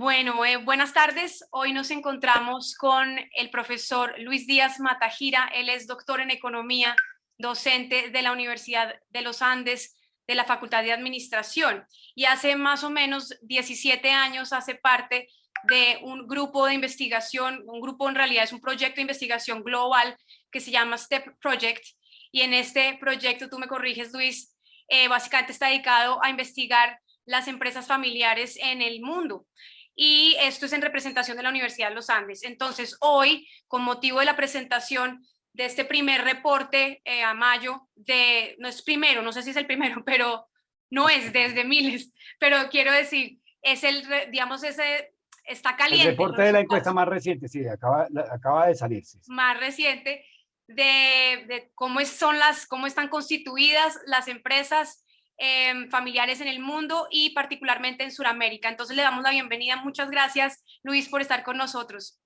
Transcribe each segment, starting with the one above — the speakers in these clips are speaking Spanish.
Bueno, buenas tardes. Hoy nos encontramos con el profesor Luis Díaz Matajira. Él es doctor en economía, docente de la Universidad de los Andes, de la Facultad de Administración, y hace más o menos 17 años hace parte de un grupo de investigación, un grupo en realidad es un proyecto de investigación global que se llama STEP Project, y en este proyecto, tú me corriges, Luis, básicamente está dedicado a investigar las empresas familiares en el mundo. Y esto es en representación de la Universidad de los Andes. Entonces, hoy, con motivo de la presentación de este primer reporte a mayo, no es primero, no sé si es el primero, pero no es desde miles, pero quiero decir, es digamos, está El caliente. reporte de la encuesta más reciente, sí, acaba de salir. Sí. Más reciente de cómo están constituidas las empresas familiares en el mundo y particularmente en Sudamérica. Entonces le damos la bienvenida. Muchas gracias, Luis, por estar con nosotros.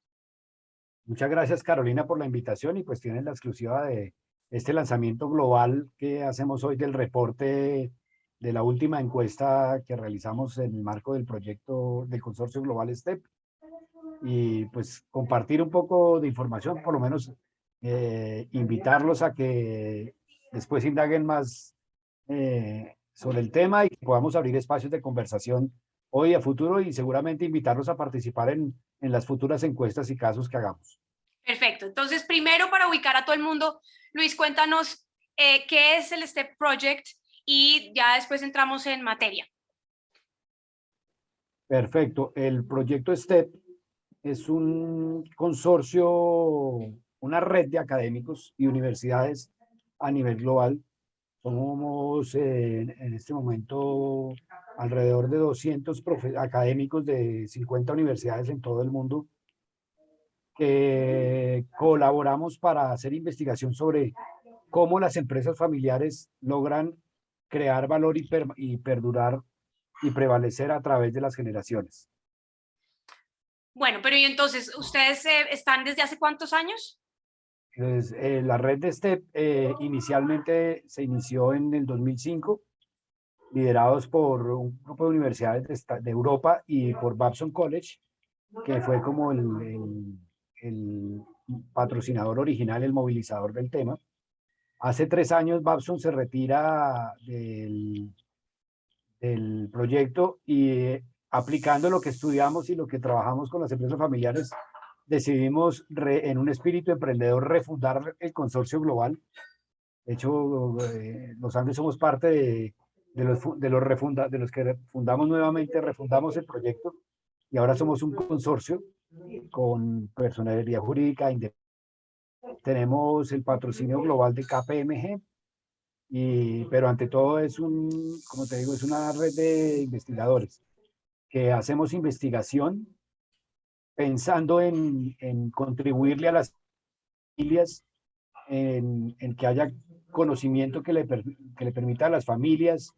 Muchas gracias, Carolina, por la invitación, y pues tienen la exclusiva de este lanzamiento global que hacemos hoy del reporte de la última encuesta que realizamos en el marco del proyecto del Consorcio Global STEP, y pues compartir un poco de información, por lo menos invitarlos a que después indaguen más sobre el tema y que podamos abrir espacios de conversación hoy y a futuro, y seguramente invitarlos a participar en las futuras encuestas y casos que hagamos. Perfecto. Entonces, primero, para ubicar a todo el mundo, Luis, cuéntanos qué es el STEP Project y ya después entramos en materia. Perfecto. El proyecto STEP es un consorcio, una red de académicos y universidades a nivel global. Somos en este momento alrededor de 200 académicos de 50 universidades en todo el mundo, que colaboramos para hacer investigación sobre cómo las empresas familiares logran crear valor y perdurar y prevalecer a través de las generaciones. Bueno, pero y entonces, ¿ustedes están desde hace cuántos años? Entonces, la red de STEP inicialmente se inició en el 2005, liderados por un grupo de universidades de Europa y por Babson College, que fue como el patrocinador original, el movilizador del tema. Hace 3 años Babson se retira del proyecto, y aplicando lo que estudiamos y lo que trabajamos con las empresas familiares, decidimos en un espíritu emprendedor refundar el consorcio global. De hecho, los Andes somos parte de los que fundamos nuevamente, refundamos el proyecto, y ahora somos un consorcio con personalidad jurídica independiente. Tenemos el patrocinio global de KPMG, pero ante todo como te digo, es una red de investigadores que hacemos investigación pensando en contribuirle a las familias, en que haya conocimiento que le permita a las familias,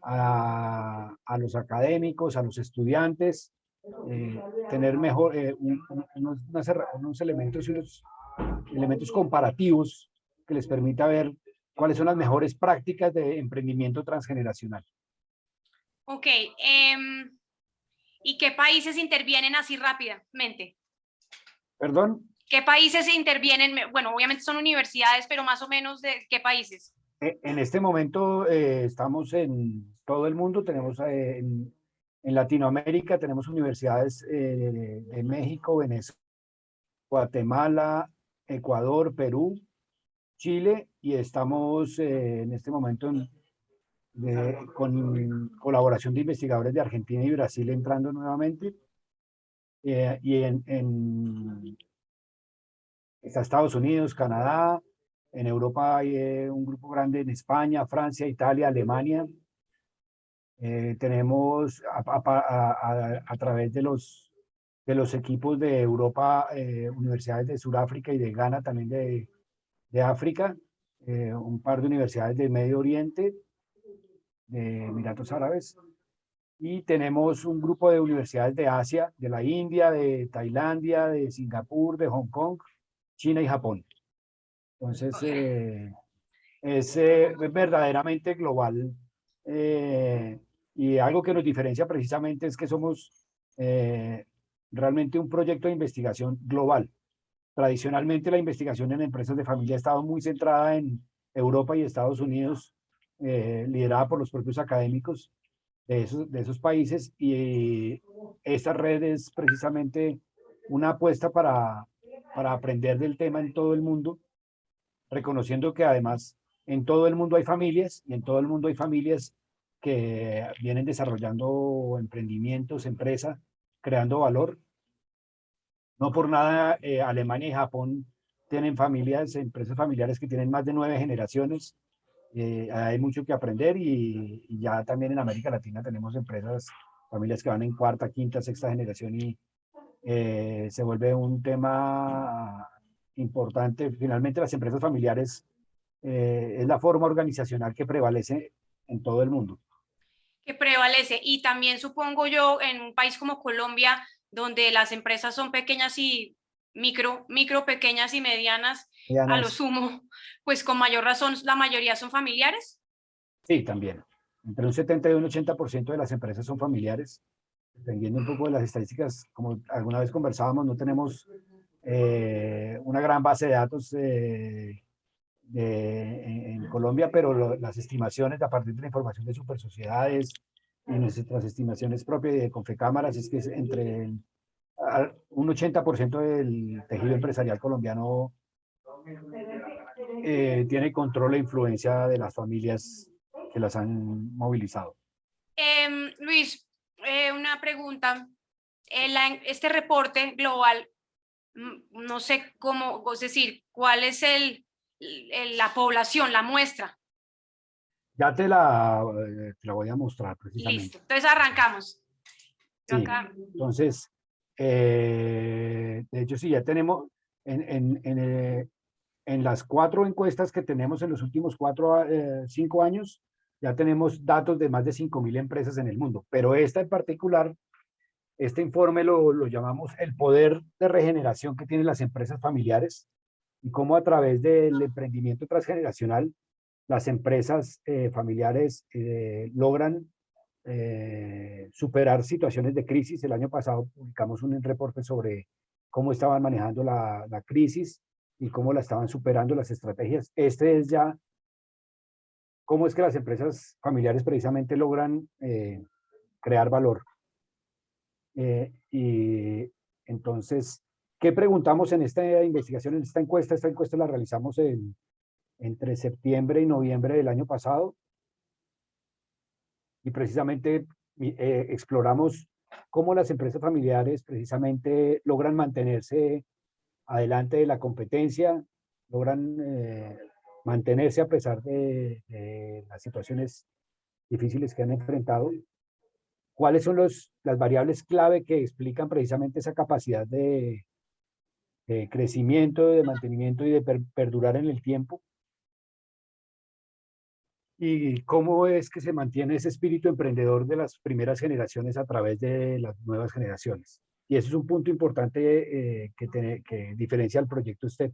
a los académicos, a los estudiantes, tener mejor unos elementos y unos elementos comparativos que les permita ver cuáles son las mejores prácticas de emprendimiento transgeneracional. Ok. ¿Y qué países intervienen así rápidamente? ¿Perdón? ¿Qué países intervienen? Bueno, obviamente son universidades, pero más o menos de qué países. En este momento estamos en todo el mundo. Tenemos en Latinoamérica, tenemos universidades de México, Venezuela, Guatemala, Ecuador, Perú, Chile, y estamos en este momento con colaboración de investigadores de Argentina y Brasil entrando nuevamente. Y está Estados Unidos, Canadá. En Europa hay un grupo grande en España, Francia, Italia, Alemania. Tenemos a través de los equipos de Europa, universidades de Sudáfrica y de Ghana, también de África, un par de universidades de Medio Oriente, de Emiratos Árabes, y tenemos un grupo de universidades de Asia, de la India, de Tailandia, de Singapur, de Hong Kong, China y Japón. Entonces, es verdaderamente global, y algo que nos diferencia precisamente es que somos realmente un proyecto de investigación global. Tradicionalmente la investigación en empresas de familia ha estado muy centrada en Europa y Estados Unidos, liderada por los propios académicos de esos países, y esta red es precisamente una apuesta para aprender del tema en todo el mundo, reconociendo que además en todo el mundo hay familias, y en todo el mundo hay familias que vienen desarrollando emprendimientos, empresas, creando valor. No por nada Alemania y Japón tienen familias, empresas familiares que tienen más de 9 generaciones. Hay mucho que aprender, y ya también en América Latina tenemos empresas, familias que van en cuarta, quinta, sexta generación, y se vuelve un tema importante. Finalmente las empresas familiares es la forma organizacional que prevalece en todo el mundo. Que prevalece. Y también supongo yo en un país como Colombia, donde las empresas son pequeñas y micro, pequeñas y medianas, a lo sumo, pues con mayor razón la mayoría son familiares. Sí, también. Entre un 70 y un 80% de las empresas son familiares. Dependiendo un poco de las estadísticas, como alguna vez conversábamos, no tenemos una gran base de datos en Colombia, pero las estimaciones a partir de la información de supersociedades y nuestras estimaciones propias de Confecámaras es que es entre un 80% del tejido empresarial colombiano tiene control e influencia de las familias que las han movilizado. Luis, una pregunta. Este reporte global, no sé cómo, es decir, cuál es la población, la muestra. Ya te la voy a mostrar precisamente. Listo, entonces arrancamos. Sí, entonces, de hecho sí, ya tenemos en las 4 encuestas que tenemos en los últimos 5 años, ya tenemos datos de más de 5.000 empresas en el mundo, pero esta en particular, este informe lo llamamos el poder de regeneración que tienen las empresas familiares, y cómo a través del emprendimiento transgeneracional las empresas familiares logran superar situaciones de crisis. El año pasado publicamos un reporte sobre cómo estaban manejando la crisis y cómo la estaban superando, las estrategias. Este es ya cómo es que las empresas familiares precisamente logran crear valor. Y entonces, ¿qué preguntamos en esta investigación, en esta encuesta? Esta encuesta la realizamos entre septiembre y noviembre del año pasado, y precisamente exploramos cómo las empresas familiares precisamente logran mantenerse adelante de la competencia, logran mantenerse a pesar de las situaciones difíciles que han enfrentado. ¿Cuáles son las variables clave que explican precisamente esa capacidad de crecimiento, de mantenimiento y de perdurar en el tiempo? ¿Y cómo es que se mantiene ese espíritu emprendedor de las primeras generaciones a través de las nuevas generaciones? Y eso es un punto importante que diferencia al proyecto STEP,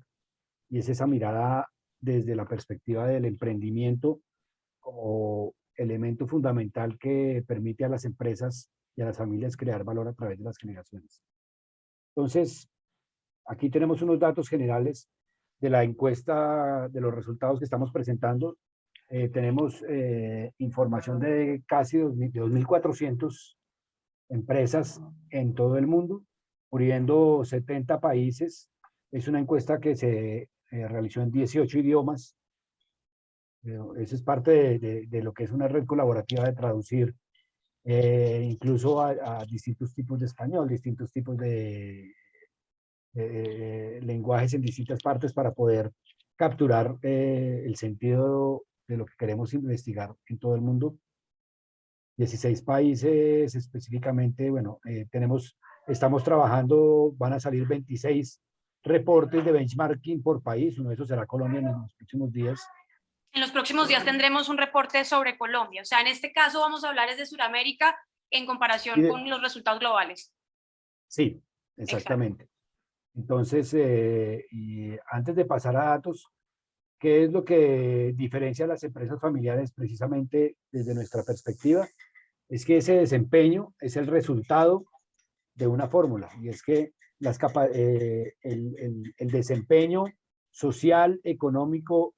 y es esa mirada desde la perspectiva del emprendimiento como elemento fundamental que permite a las empresas y a las familias crear valor a través de las generaciones. Entonces, aquí tenemos unos datos generales de la encuesta, de los resultados que estamos presentando. Tenemos información de casi 2.400 empresas en todo el mundo, cubriendo 70 países. Es una encuesta que se realizó en 18 idiomas. Eso es parte de lo que es una red colaborativa de traducir incluso a distintos tipos de español, distintos tipos de lenguajes en distintas partes, para poder capturar el sentido de lo que queremos investigar en todo el mundo. 16 países específicamente, bueno, estamos trabajando, van a salir 26 reportes de benchmarking por país. Uno de esos será Colombia en los próximos días. En los próximos días tendremos un reporte sobre Colombia. O sea, en este caso vamos a hablar desde Sudamérica en comparación con los resultados globales. Sí, exactamente. Exacto. Entonces, y antes de pasar a datos, ¿qué es lo que diferencia a las empresas familiares precisamente desde nuestra perspectiva? Es que ese desempeño es el resultado de una fórmula, y es que el desempeño social, económico,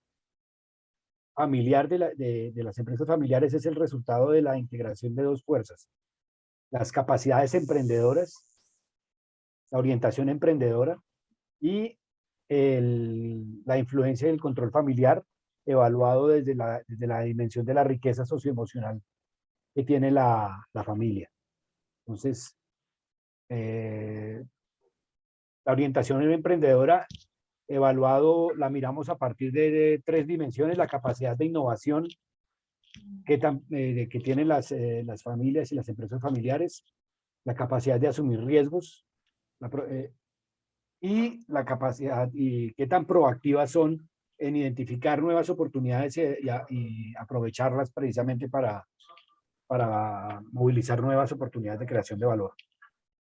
familiar de las empresas familiares es el resultado de la integración de dos fuerzas: las capacidades emprendedoras, la orientación emprendedora y la influencia del control familiar, evaluado desde la dimensión de la riqueza socioemocional que tiene la familia. Entonces, la orientación emprendedora, la miramos a partir de tres dimensiones: la capacidad de innovación que tienen las familias y las empresas familiares, la capacidad de asumir riesgos, y la capacidad y qué tan proactivas son en identificar nuevas oportunidades y aprovecharlas precisamente para movilizar nuevas oportunidades de creación de valor.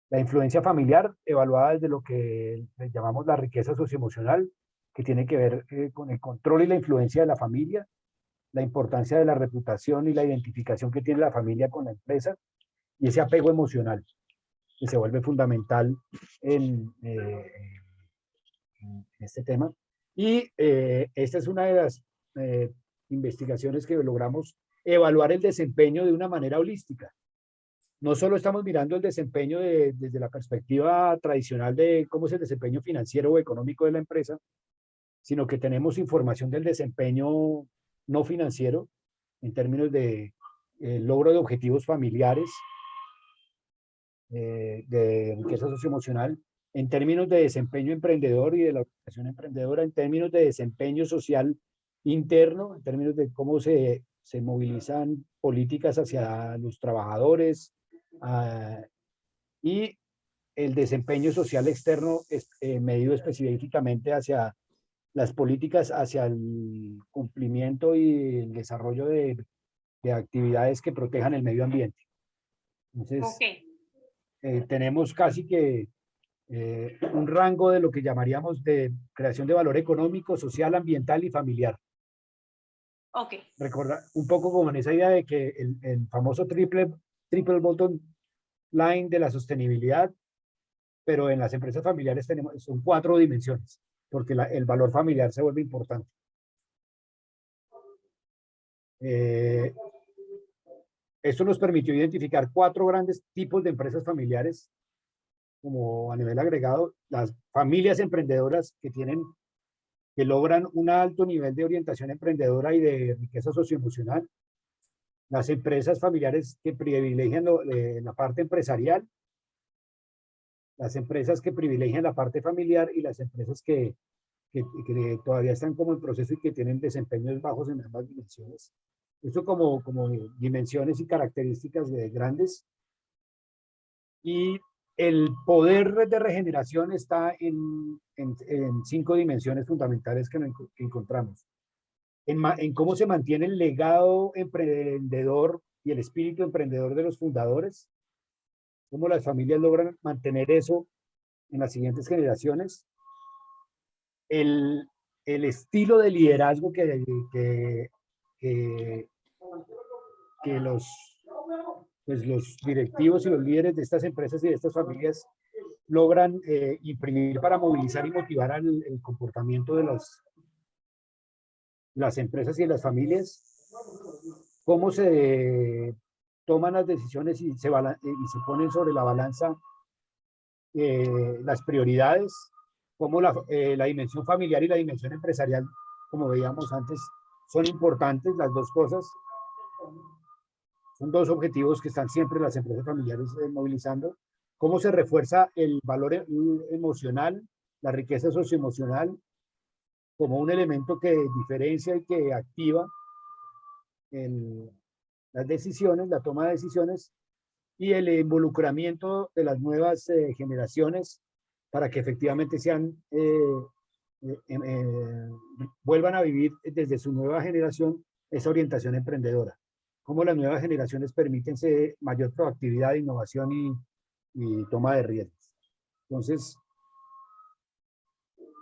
La influencia familiar, evaluada desde lo que llamamos la riqueza socioemocional, que tiene que ver con el control y la influencia de la familia, la importancia de la reputación y la identificación que tiene la familia con la empresa, y ese apego emocional que se vuelve fundamental en este tema. Y esta es una de las investigaciones que logramos evaluar el desempeño de una manera holística. No solo estamos mirando el desempeño desde la perspectiva tradicional de cómo es el desempeño financiero o económico de la empresa, sino que tenemos información del desempeño no financiero en términos de logro de objetivos familiares, de riqueza socioemocional, en términos de desempeño emprendedor y de la organización emprendedora, en términos de desempeño social interno, en términos de cómo se movilizan políticas hacia los trabajadores, y el desempeño social externo medido específicamente hacia las políticas, hacia el cumplimiento y el desarrollo de actividades que protejan el medio ambiente. Entonces, tenemos casi que un rango de lo que llamaríamos de creación de valor económico, social, ambiental y familiar. Recordar un poco como en esa idea de que el famoso triple bottom line de la sostenibilidad, pero en las empresas familiares son 4 dimensiones, porque el valor familiar se vuelve importante. Esto nos permitió identificar 4 grandes tipos de empresas familiares, como a nivel agregado: las familias emprendedoras que logran un alto nivel de orientación emprendedora y de riqueza socioemocional; las empresas familiares que privilegian la parte empresarial; las empresas que privilegian la parte familiar; y las empresas que todavía están como en proceso y que tienen desempeños bajos en ambas dimensiones. Esto como dimensiones y características grandes. Y el poder de regeneración está en 5 dimensiones fundamentales que encontramos. En cómo se mantiene el legado emprendedor y el espíritu emprendedor de los fundadores, cómo las familias logran mantener eso en las siguientes generaciones, el estilo de liderazgo que los directivos y los líderes de estas empresas y de estas familias logran imprimir para movilizar y motivar el comportamiento de las empresas y de las familias, cómo se toman las decisiones y se ponen sobre la balanza las prioridades, cómo la dimensión familiar y la dimensión empresarial, como veíamos antes, son importantes. Las dos cosas son 2 objetivos que están siempre las empresas familiares movilizando. Cómo se refuerza el valor emocional, la riqueza socioemocional, como un elemento que diferencia y que activa las decisiones, la toma de decisiones, y el involucramiento de las nuevas generaciones para que efectivamente vuelvan a vivir desde su nueva generación esa orientación emprendedora. Cómo las nuevas generaciones permiten mayor proactividad, innovación y toma de riesgos.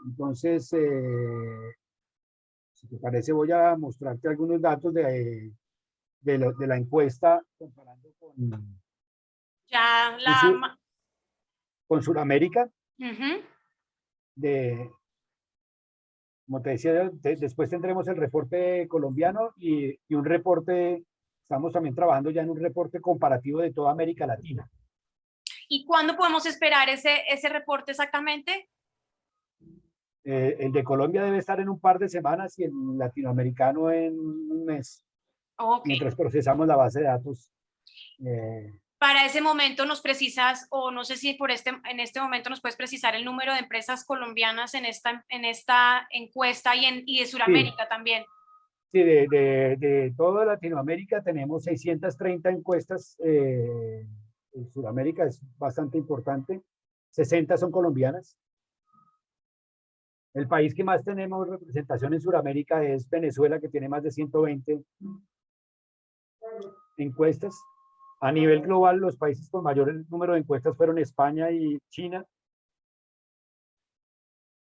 Entonces, si te parece, voy a mostrarte algunos datos de la encuesta comparando con... con Sudamérica, Ujú. como te decía, después tendremos el reporte colombiano y un reporte, estamos también trabajando ya en un reporte comparativo de toda América Latina. ¿Y cuándo podemos esperar ese reporte exactamente? El de Colombia debe estar en un par de semanas y el latinoamericano en un mes, Ok. mientras procesamos la base de datos. Eh, Para ese momento nos precisas, o no sé si en este momento nos puedes precisar el número de empresas colombianas en esta encuesta y de sí, Sudamérica también. sí, de toda Latinoamérica tenemos 630 encuestas. En Sudamérica es bastante importante. 60 son colombianas. El país que más tenemos representación en Sudamérica es Venezuela, que tiene más de 120 encuestas. A nivel global, los países con mayor número de encuestas fueron España y China,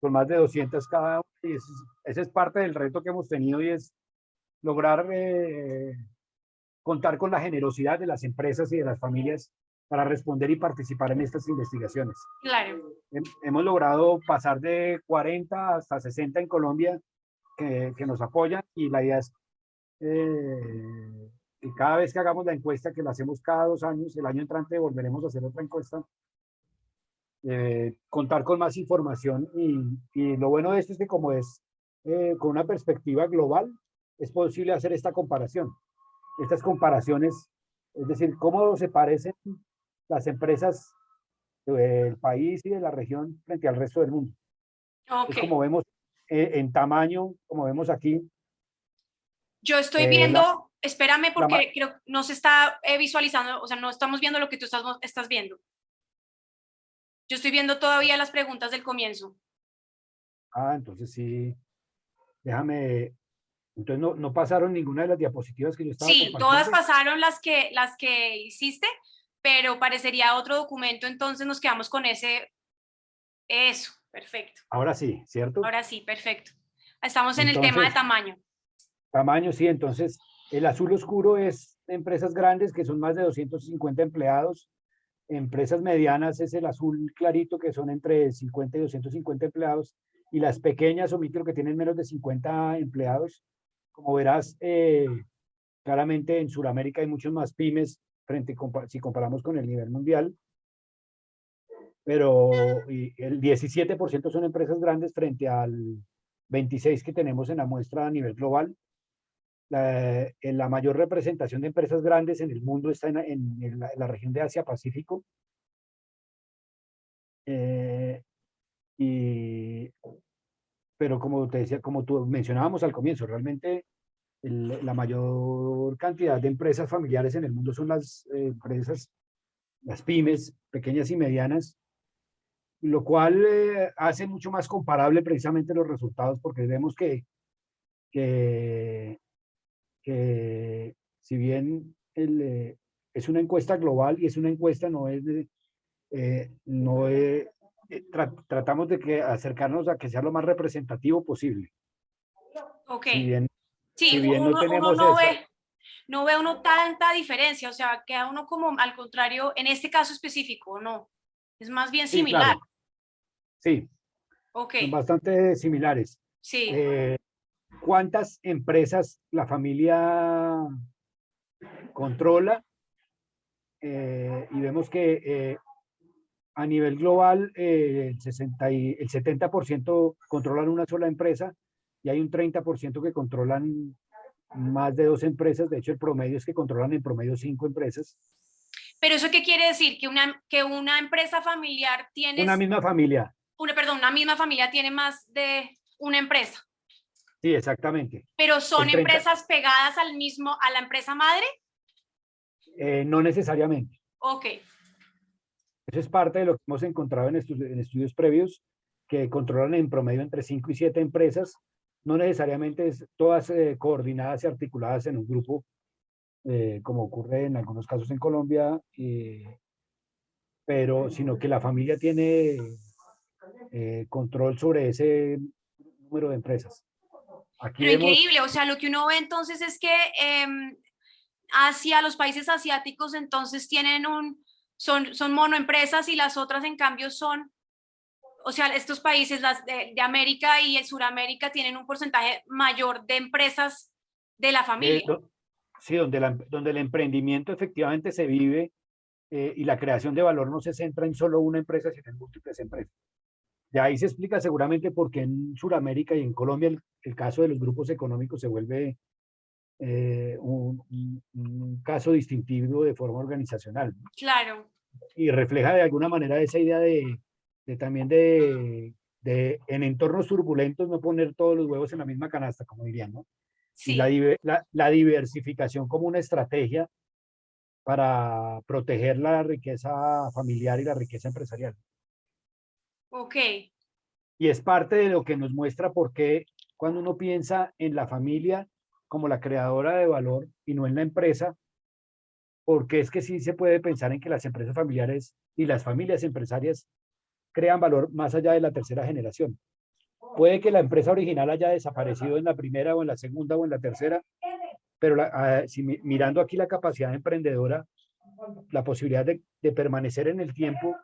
con más de 200 cada uno. Y ese es parte del reto que hemos tenido y es lograr contar con la generosidad de las empresas y de las familias para responder y participar en estas investigaciones. Claro. Hemos logrado pasar de 40 hasta 60 en Colombia que nos apoyan y la idea es que cada vez que hagamos la encuesta, que la hacemos cada 2 años, el año entrante volveremos a hacer otra encuesta, contar con más información y lo bueno de esto es que como es con una perspectiva global, es posible hacer esta comparación. Estas comparaciones, es decir, cómo se parecen las empresas del país y de la región frente al resto del mundo. Ok. Es como vemos en tamaño, como vemos aquí. Yo estoy eh, la, viendo, espérame la, porque creo no se está visualizando, o sea, no estamos viendo lo que tú estás viendo. Yo estoy viendo todavía las preguntas del comienzo. entonces sí, déjame, entonces no pasaron ninguna de las diapositivas que yo estaba Sí, todas compartiendo. pasaron las que hiciste, pero parecería otro documento, entonces nos quedamos con eso, perfecto. Ahora sí, ¿cierto? Ahora sí, perfecto. Estamos en el tema de Entonces, tamaño. tamaño, sí, entonces el azul oscuro es empresas grandes que son más de 250 empleados. Empresas medianas es el azul clarito que son entre 50 y 250 empleados. Y las pequeñas o micro que tienen menos de 50 empleados. Como verás, claramente en Sudamérica hay muchos más pymes si comparamos con el nivel mundial. Pero el 17% son empresas grandes frente al 26% que tenemos en la muestra a nivel global. La mayor representación de empresas grandes en el mundo está en la región de Asia-Pacífico. Y, pero como te decía, como tú mencionábamos al comienzo, realmente la mayor cantidad de empresas familiares en el mundo son las empresas, las pymes, pequeñas y medianas, lo cual hace mucho más comparable precisamente los resultados, porque vemos que, que si bien es una encuesta global y es una encuesta, tratamos de acercarnos a que sea lo más representativo posible. Ok. Si bien, Sí, si bien no uno tenemos esa, no ve uno tanta diferencia, o sea, queda uno como al contrario, en este caso específico, no, es más bien sí, similar. claro, sí, Ok, son bastante similares. sí. Eh, ¿Cuántas empresas la familia controla? Y vemos que a nivel global el 70% controlan una sola empresa y hay un 30% que controlan más de 2 empresas. De hecho, el promedio es que controlan en promedio 5 empresas. Pero eso qué quiere decir? Que una empresa familiar tiene, Una misma familia. una misma familia tiene más de una empresa, Sí, exactamente. pero son El 30, empresas pegadas a la empresa madre. no necesariamente. Ok, Eso es parte de lo que hemos encontrado en estudios previos, que controlan en promedio entre 5 y 7 empresas, no necesariamente todas coordinadas y articuladas en un grupo, como ocurre en algunos casos en Colombia, pero sino que la familia tiene control sobre ese número de empresas. Aquí pero vemos, increíble, o sea, lo que uno ve entonces es que los países asiáticos entonces tienen son monoempresas y las otras en cambio son, o sea, estos países las de América y el Suramérica tienen un porcentaje mayor de empresas de la familia. Sí, donde el emprendimiento efectivamente se vive y la creación de valor no se centra en solo una empresa, sino en múltiples empresas. De ahí se explica seguramente por qué en Sudamérica y en Colombia el caso de los grupos económicos se vuelve un caso distintivo de forma organizacional, ¿no? Claro. Y refleja de alguna manera esa idea también en entornos turbulentos no poner todos los huevos en la misma canasta, como dirían, ¿no? Y Sí. la diversificación como una estrategia para proteger la riqueza familiar y la riqueza empresarial. Ok. Y es parte de lo que nos muestra por qué cuando uno piensa en la familia como la creadora de valor y no en la empresa, porque es que sí se puede pensar en que las empresas familiares y las familias empresarias crean valor más allá de la tercera generación. Puede que la empresa original haya desaparecido en la primera o en la segunda o en la tercera, pero mirando aquí la capacidad emprendedora, la posibilidad de permanecer en el tiempo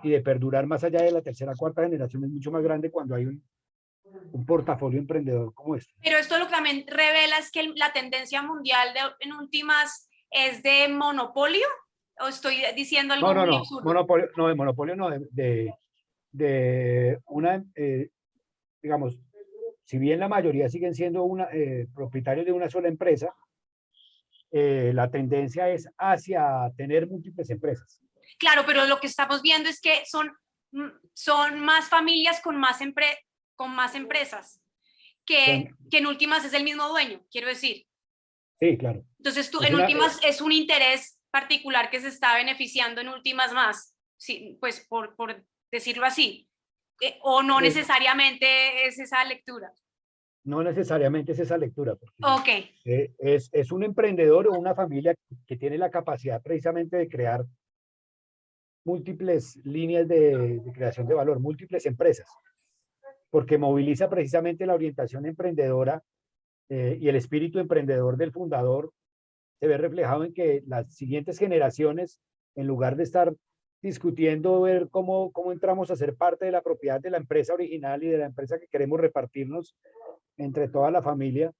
y de perdurar más allá de la tercera o cuarta generación es mucho más grande cuando hay un portafolio emprendedor como este. Pero esto lo que también revela es que la tendencia mundial en últimas es de monopolio, o estoy diciendo algo muy absurdo. Monopolio no, de una, digamos, si bien la mayoría siguen siendo propietarios de una sola empresa, la tendencia es hacia tener múltiples empresas. Claro, pero lo que estamos viendo es que son más familias con más empresas, que en últimas es el mismo dueño, quiero decir. Sí, claro. Entonces, en últimas es un interés particular que se está beneficiando en últimas más, sí, pues por decirlo así, o no necesariamente es esa lectura. No necesariamente es esa lectura. Ok. Es un emprendedor o una familia que tiene la capacidad precisamente de crear múltiples líneas de creación de valor, múltiples empresas, porque moviliza precisamente la orientación emprendedora y el espíritu emprendedor del fundador se ve reflejado en que las siguientes generaciones, en lugar de estar discutiendo ver cómo entramos a ser parte de la propiedad de la empresa original y de la empresa que queremos repartirnos entre toda la familia,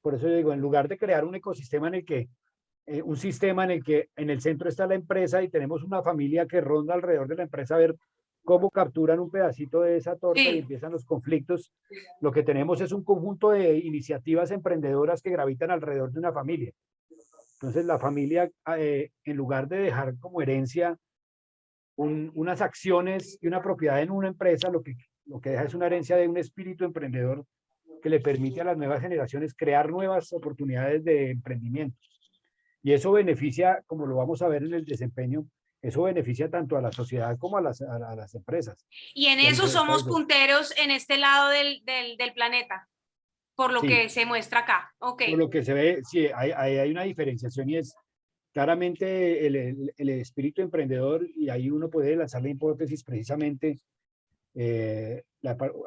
por eso yo digo, en lugar de crear un ecosistema en el que un sistema en el que en el centro está la empresa y tenemos una familia que ronda alrededor de la empresa a ver cómo capturan un pedacito de esa torta y empiezan los conflictos. Lo que tenemos es un conjunto de iniciativas emprendedoras que gravitan alrededor de una familia. Entonces la familia, en lugar de dejar como herencia unas acciones y una propiedad en una empresa, lo que deja es una herencia de un espíritu emprendedor que le permite a las nuevas generaciones crear nuevas oportunidades de emprendimiento. Y eso beneficia, como lo vamos a ver en el desempeño, eso beneficia tanto a la sociedad como a las empresas. Y en eso somos punteros en este lado del planeta, por lo que se muestra acá. Okay. Por lo que se ve, sí, hay una diferenciación y es claramente el espíritu emprendedor, y ahí uno puede lanzar la hipótesis precisamente,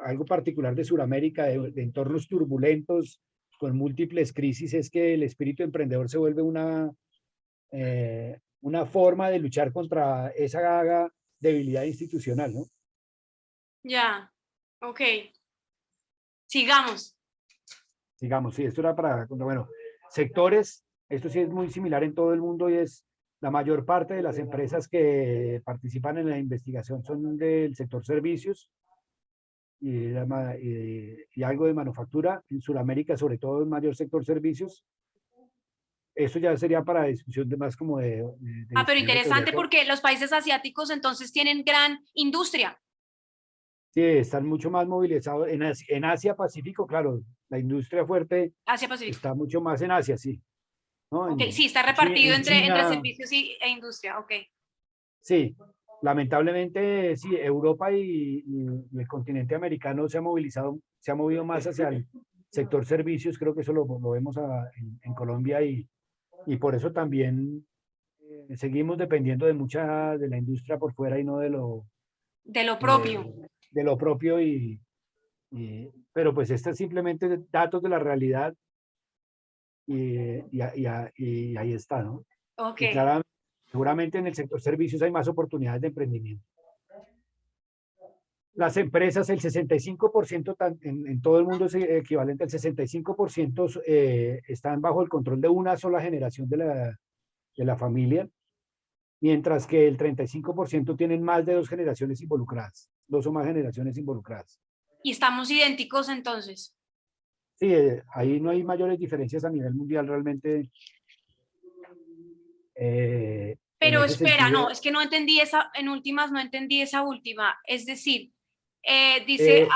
algo particular de Sudamérica, de entornos turbulentos, con múltiples crisis, es que el espíritu emprendedor se vuelve una forma de luchar contra esa debilidad institucional, ¿no? Ya, ok. Sigamos. Sigamos, sí, esto era bueno, sectores, esto sí es muy similar en todo el mundo y es la mayor parte de las empresas que participan en la investigación son del sector servicios y algo de manufactura. En Sudamérica, sobre todo, el mayor sector servicios. Eso ya sería para discusión de más como de pero interesante porque los países asiáticos entonces tienen gran industria. Sí, están mucho más movilizados. En Asia Pacífico, claro, la industria fuerte Asia Pacífico está mucho más en Asia, sí. ¿No? Okay, sí, está repartido entre servicios e industria, ok. Sí, lamentablemente, sí, Europa y el continente americano se ha movido más hacia el sector servicios, creo que eso lo vemos en Colombia y por eso también seguimos dependiendo de mucha de la industria por fuera y no de lo propio. De lo propio pero pues esto es simplemente datos de la realidad y ahí está, ¿no? Ok. Y seguramente en el sector servicios hay más oportunidades de emprendimiento. Las empresas, el 65%, en todo el mundo es equivalente al 65%, están bajo el control de una sola generación de la familia, mientras que el 35% tienen más de dos generaciones involucradas, dos o más generaciones involucradas. Y estamos idénticos entonces. Sí, ahí no hay mayores diferencias a nivel mundial realmente. Pero en ese espera, sentido, no, es que no entendí esa, en últimas no entendí esa última. Es decir, dice, eh,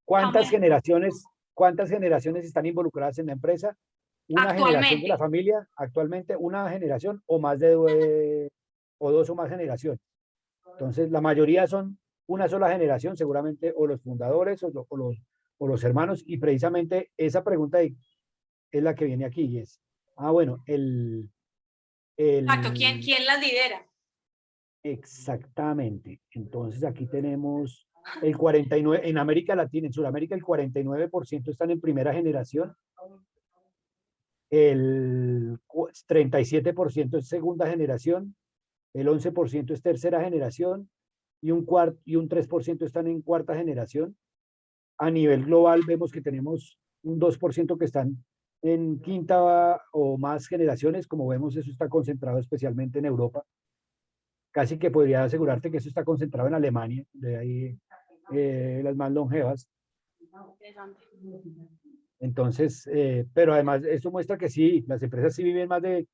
¿cuántas generaciones están involucradas en la empresa? Una generación de la actualmente. familia, actualmente una generación o más o dos o más generaciones. Entonces, la mayoría son una sola generación, seguramente, o los fundadores o los hermanos, y precisamente esa pregunta es la que viene aquí, y es, bueno, Exacto, ¿quién las lidera? exactamente. Entonces, aquí tenemos el 49, en América Latina, en Sudamérica, el 49% están en primera generación, el 37% es segunda generación, el 11% es tercera generación y un 3% están en cuarta generación. A nivel global vemos que tenemos un 2% que están en quinta o más generaciones. Como vemos, eso está concentrado especialmente en Europa. Casi que podría asegurarte que eso está concentrado en Alemania, de ahí las más longevas. Interesante. Entonces, pero además esto muestra que sí, las empresas sí viven más de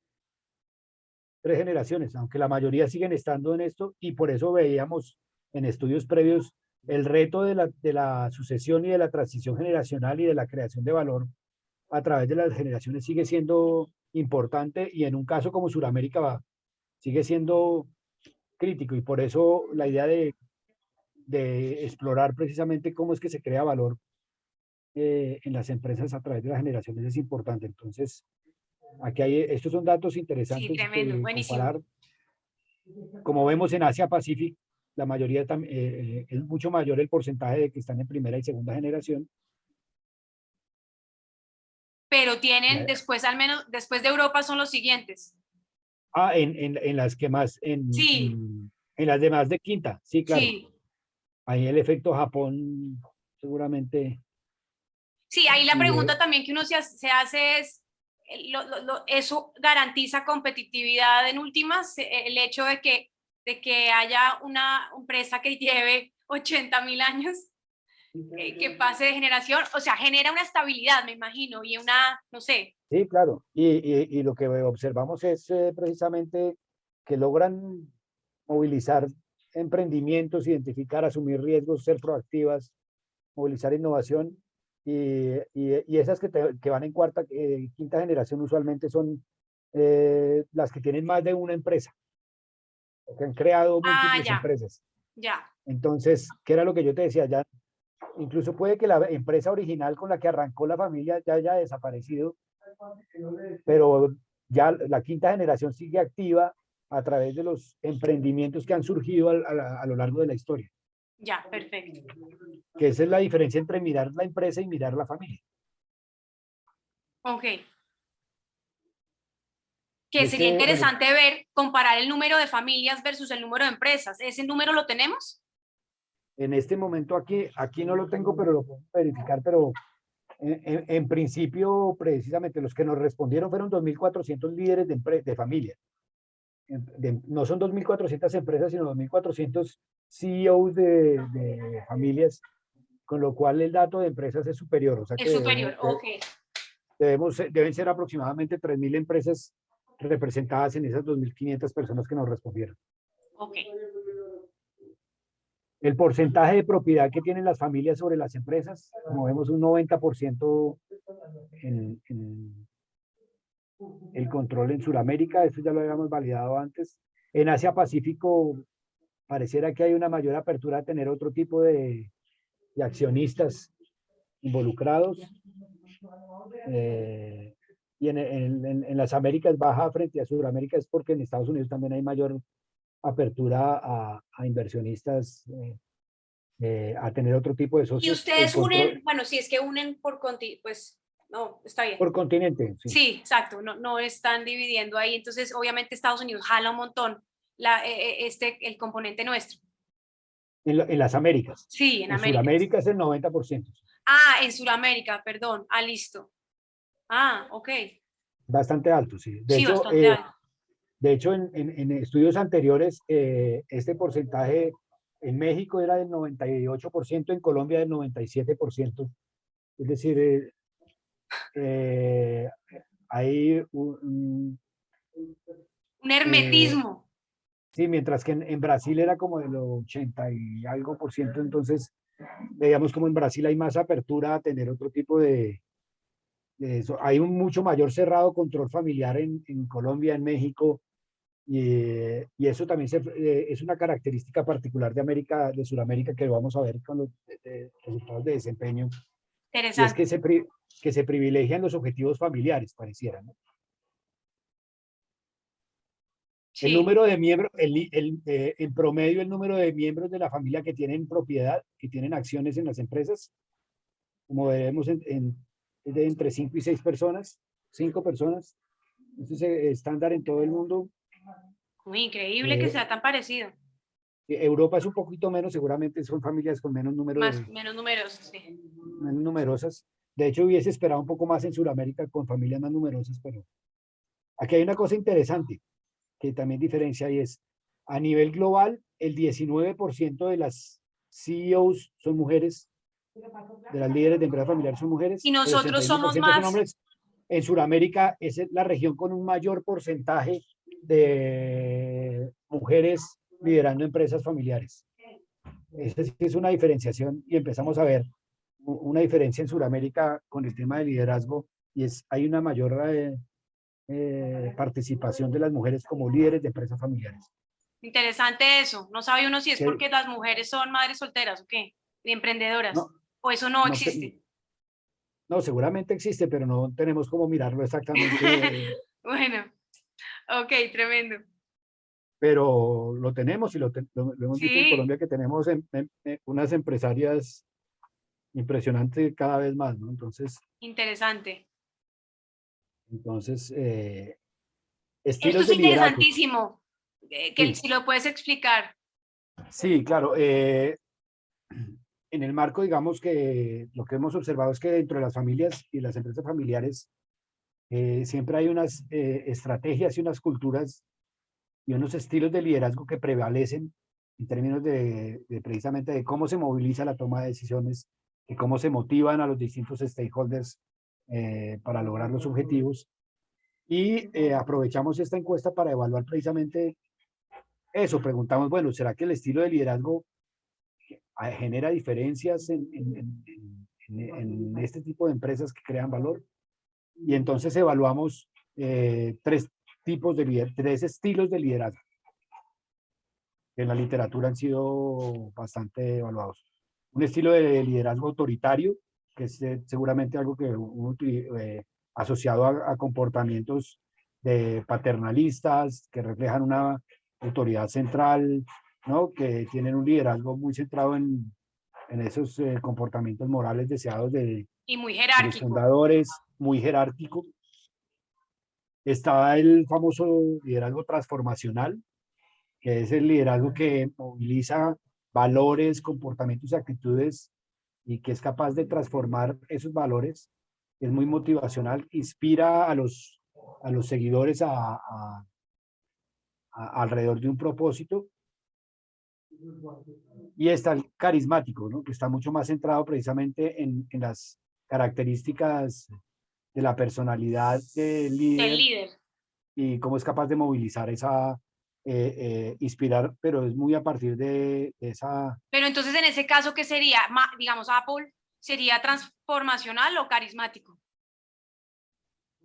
3 generaciones, aunque la mayoría siguen estando en esto, y por eso veíamos en estudios previos el reto de la sucesión y de la transición generacional y de la creación de valor a través de las generaciones sigue siendo importante, y en un caso como Sudamérica sigue siendo crítico, y por eso la idea de explorar precisamente cómo es que se crea valor en las empresas a través de las generaciones es importante. Entonces, aquí estos son datos Sí, interesantes tremendo, que buenísimo. comparar. Como vemos en Asia Pacífico, la mayoría es mucho mayor el porcentaje de que están en primera y segunda generación. Pero tienen La- después, al menos después de Europa, son los siguientes. en las que más, Sí, en las demás de quinta, sí, claro. sí. Ahí el efecto Japón seguramente. Sí, ahí la Y, pregunta también que uno se hace es, ¿eso garantiza competitividad en últimas? El hecho de que haya una empresa que lleve 80.000 años, que pase de generación, o sea, genera una estabilidad, me imagino, y una, no sé. sí, claro. Y lo que observamos es precisamente que logran movilizar emprendimientos, identificar, asumir riesgos, ser proactivas, movilizar innovación, y esas que van en cuarta, quinta generación usualmente son las que tienen más de una empresa, que han creado Ah, múltiples ya, empresas. ya. Entonces, ¿qué era lo que yo te decía? Ya, incluso puede que la empresa original con la que arrancó la familia ya haya desaparecido, pero ya la quinta generación sigue activa a través de los emprendimientos que han surgido a lo largo de la historia. Ya, perfecto. Que esa es la diferencia entre mirar la empresa y mirar la familia. Ok. Que sería Bueno, interesante ver, comparar el número de familias versus el número de empresas. ¿Ese número lo tenemos? en este momento aquí no lo tengo, pero lo puedo verificar, pero en principio, precisamente los que nos respondieron fueron 2.400 líderes de familia. No son 2.400 empresas, sino 2.400 CEOs de familias, con lo cual el dato de empresas es superior. O sea Es que superior, ok. deben ser aproximadamente 3.000 empresas representadas en esas 2.500 personas que nos respondieron. Ok. El porcentaje de propiedad que tienen las familias sobre las empresas, como vemos, un 90% en el control en Sudamérica, eso ya lo habíamos validado antes. En Asia Pacífico pareciera que hay una mayor apertura a tener otro tipo de accionistas involucrados. Y en las Américas baja frente a Sudamérica es porque en Estados Unidos también hay mayor apertura a inversionistas, a tener otro tipo de Y socios. El ustedes control, unen, bueno, si es que unen por conti, pues no, está bien. Por continente, sí. Sí, exacto, no, no están dividiendo ahí. Entonces, obviamente, Estados Unidos jala un montón el componente nuestro. En las Américas. Sí, en En América. Sudamérica es el 90%. Ah, en Sudamérica, perdón. Ah, listo. Ah, ok. Bastante alto, sí. Sí, bastante alto. De hecho en estudios anteriores, este porcentaje en México era del 98%, en Colombia del 97%. Es decir, eh, hay Un eh, hermetismo. sí, mientras que en Brasil era como del 80 y algo por ciento, entonces veíamos como en Brasil hay más apertura a tener otro tipo de eso. Hay un mucho mayor cerrado control familiar en Colombia, en México, y eso también es una característica particular de América, de Sudamérica, que vamos a ver con los resultados de desempeño, y es Interesante. que se privilegian los objetivos familiares, pareciera, ¿no? El Sí. número de miembros, en promedio, el número de miembros de la familia que tienen propiedad, que tienen acciones en las empresas, como vemos es de entre 5 y 6 personas, 5 personas. Este es estándar en todo el mundo. Muy increíble que Eh, sea tan parecido. Europa es un poquito menos, seguramente son familias con menos número Menos numerosos, sí. menos numerosas. De hecho, hubiese esperado un poco más en Sudamérica con familias más numerosas, pero aquí hay una cosa interesante que también diferencia y es, a nivel global, el 19% de las CEOs son mujeres, de las líderes de empresas familiares son Y mujeres, el nosotros somos 81% son más, hombres. En Sudamérica es la región con un mayor porcentaje de mujeres liderando empresas familiares. Esa sí es una diferenciación y empezamos a ver una diferencia en Sudamérica con el tema de liderazgo y es hay una mayor participación de las mujeres como líderes de empresas familiares. interesante eso. No sabe uno si es Que porque las mujeres son madres solteras o qué, y emprendedoras. no, O eso no no, existe. no, seguramente existe, pero no tenemos cómo mirarlo exactamente, Bueno, ok, tremendo. pero lo tenemos y lo hemos visto en Sí, Colombia que tenemos unas empresarias impresionantes cada vez más, ¿no? interesante. Entonces Esto estilos es de liderazgo. interesantísimo, que Sí, si lo puedes explicar. sí, claro. En el marco, digamos que lo que hemos observado es que dentro de las familias y las empresas familiares siempre hay unas estrategias y unas culturas y unos estilos de liderazgo que prevalecen en términos de precisamente de cómo se moviliza la toma de decisiones, de cómo se motivan a los distintos stakeholders para lograr los objetivos. Y aprovechamos esta encuesta para evaluar precisamente eso. Preguntamos, bueno, ¿será que el estilo de liderazgo genera diferencias en este tipo de empresas que crean valor? Y entonces evaluamos tres tipos de tres estilos de liderazgo que en la literatura han sido bastante evaluados. Un estilo de liderazgo autoritario, que es seguramente algo que asociado a comportamientos de paternalistas, que reflejan una autoridad central, ¿no? Que tienen un liderazgo muy centrado en esos comportamientos morales deseados Y muy de los jerárquico. fundadores, muy jerárquico. Está el famoso liderazgo transformacional, que es el liderazgo que moviliza valores, comportamientos y actitudes y que es capaz de transformar esos valores. Es muy motivacional, inspira a los seguidores alrededor de un propósito. Y está el carismático, ¿no? Que está mucho más centrado precisamente en las características de la personalidad del Del líder líder. y cómo es capaz de movilizar inspirar, pero es muy a partir de esa. Pero entonces, en ese caso, ¿qué sería? Digamos, Apple sería transformacional o carismático,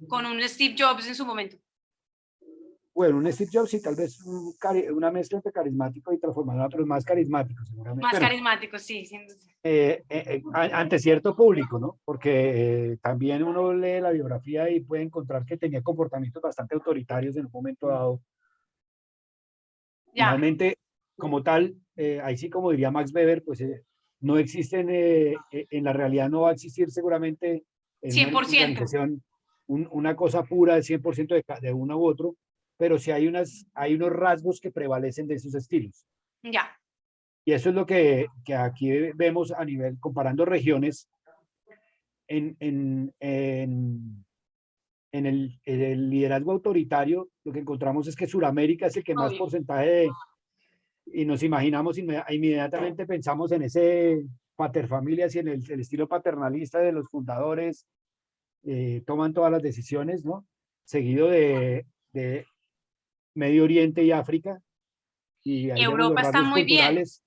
con un Steve Jobs en su momento. Bueno, un Steve Jobs y tal vez una mezcla entre carismático y transformador, pero más carismático seguramente. Más Bueno, carismático, sí, sin duda. ante cierto público, ¿no? Porque también uno lee la biografía y puede encontrar que tenía comportamientos bastante autoritarios en un momento dado. Ya, Finalmente, como tal, ahí sí como diría Max Weber, pues no existen, en la realidad no va a existir seguramente en una 100%. organización una cosa pura del 100% de uno u otro, pero sí hay unos rasgos que prevalecen de esos estilos. Ya. Y eso es lo que aquí vemos a nivel, comparando regiones, en el liderazgo autoritario, lo que encontramos es que Sudamérica es el que más Obvio. porcentaje y nos imaginamos, inmediatamente pensamos en ese paterfamilias y en el estilo paternalista de los fundadores, toman todas las decisiones, ¿no? Seguido de Medio Oriente y África, y ahí vemos los Europa está rasgos muy bien. culturales.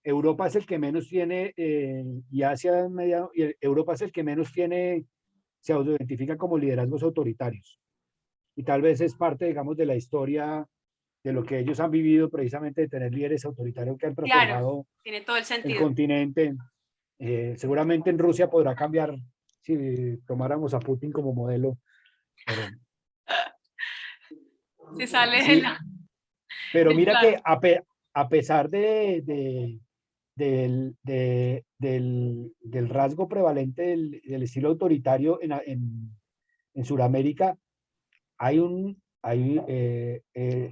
Europa es el que menos tiene, y Asia media, y Europa es el que menos tiene, se autoidentifica como liderazgos autoritarios. Y tal vez es parte, digamos, de la historia de lo que ellos han vivido, precisamente de tener líderes autoritarios que han Claro, transformado tiene todo el el sentido. continente. Seguramente en Rusia podrá cambiar si tomáramos a Putin como modelo, pero Se sale de sí, pero del mira plan. que a pesar del rasgo prevalente del estilo autoritario en Sudamérica,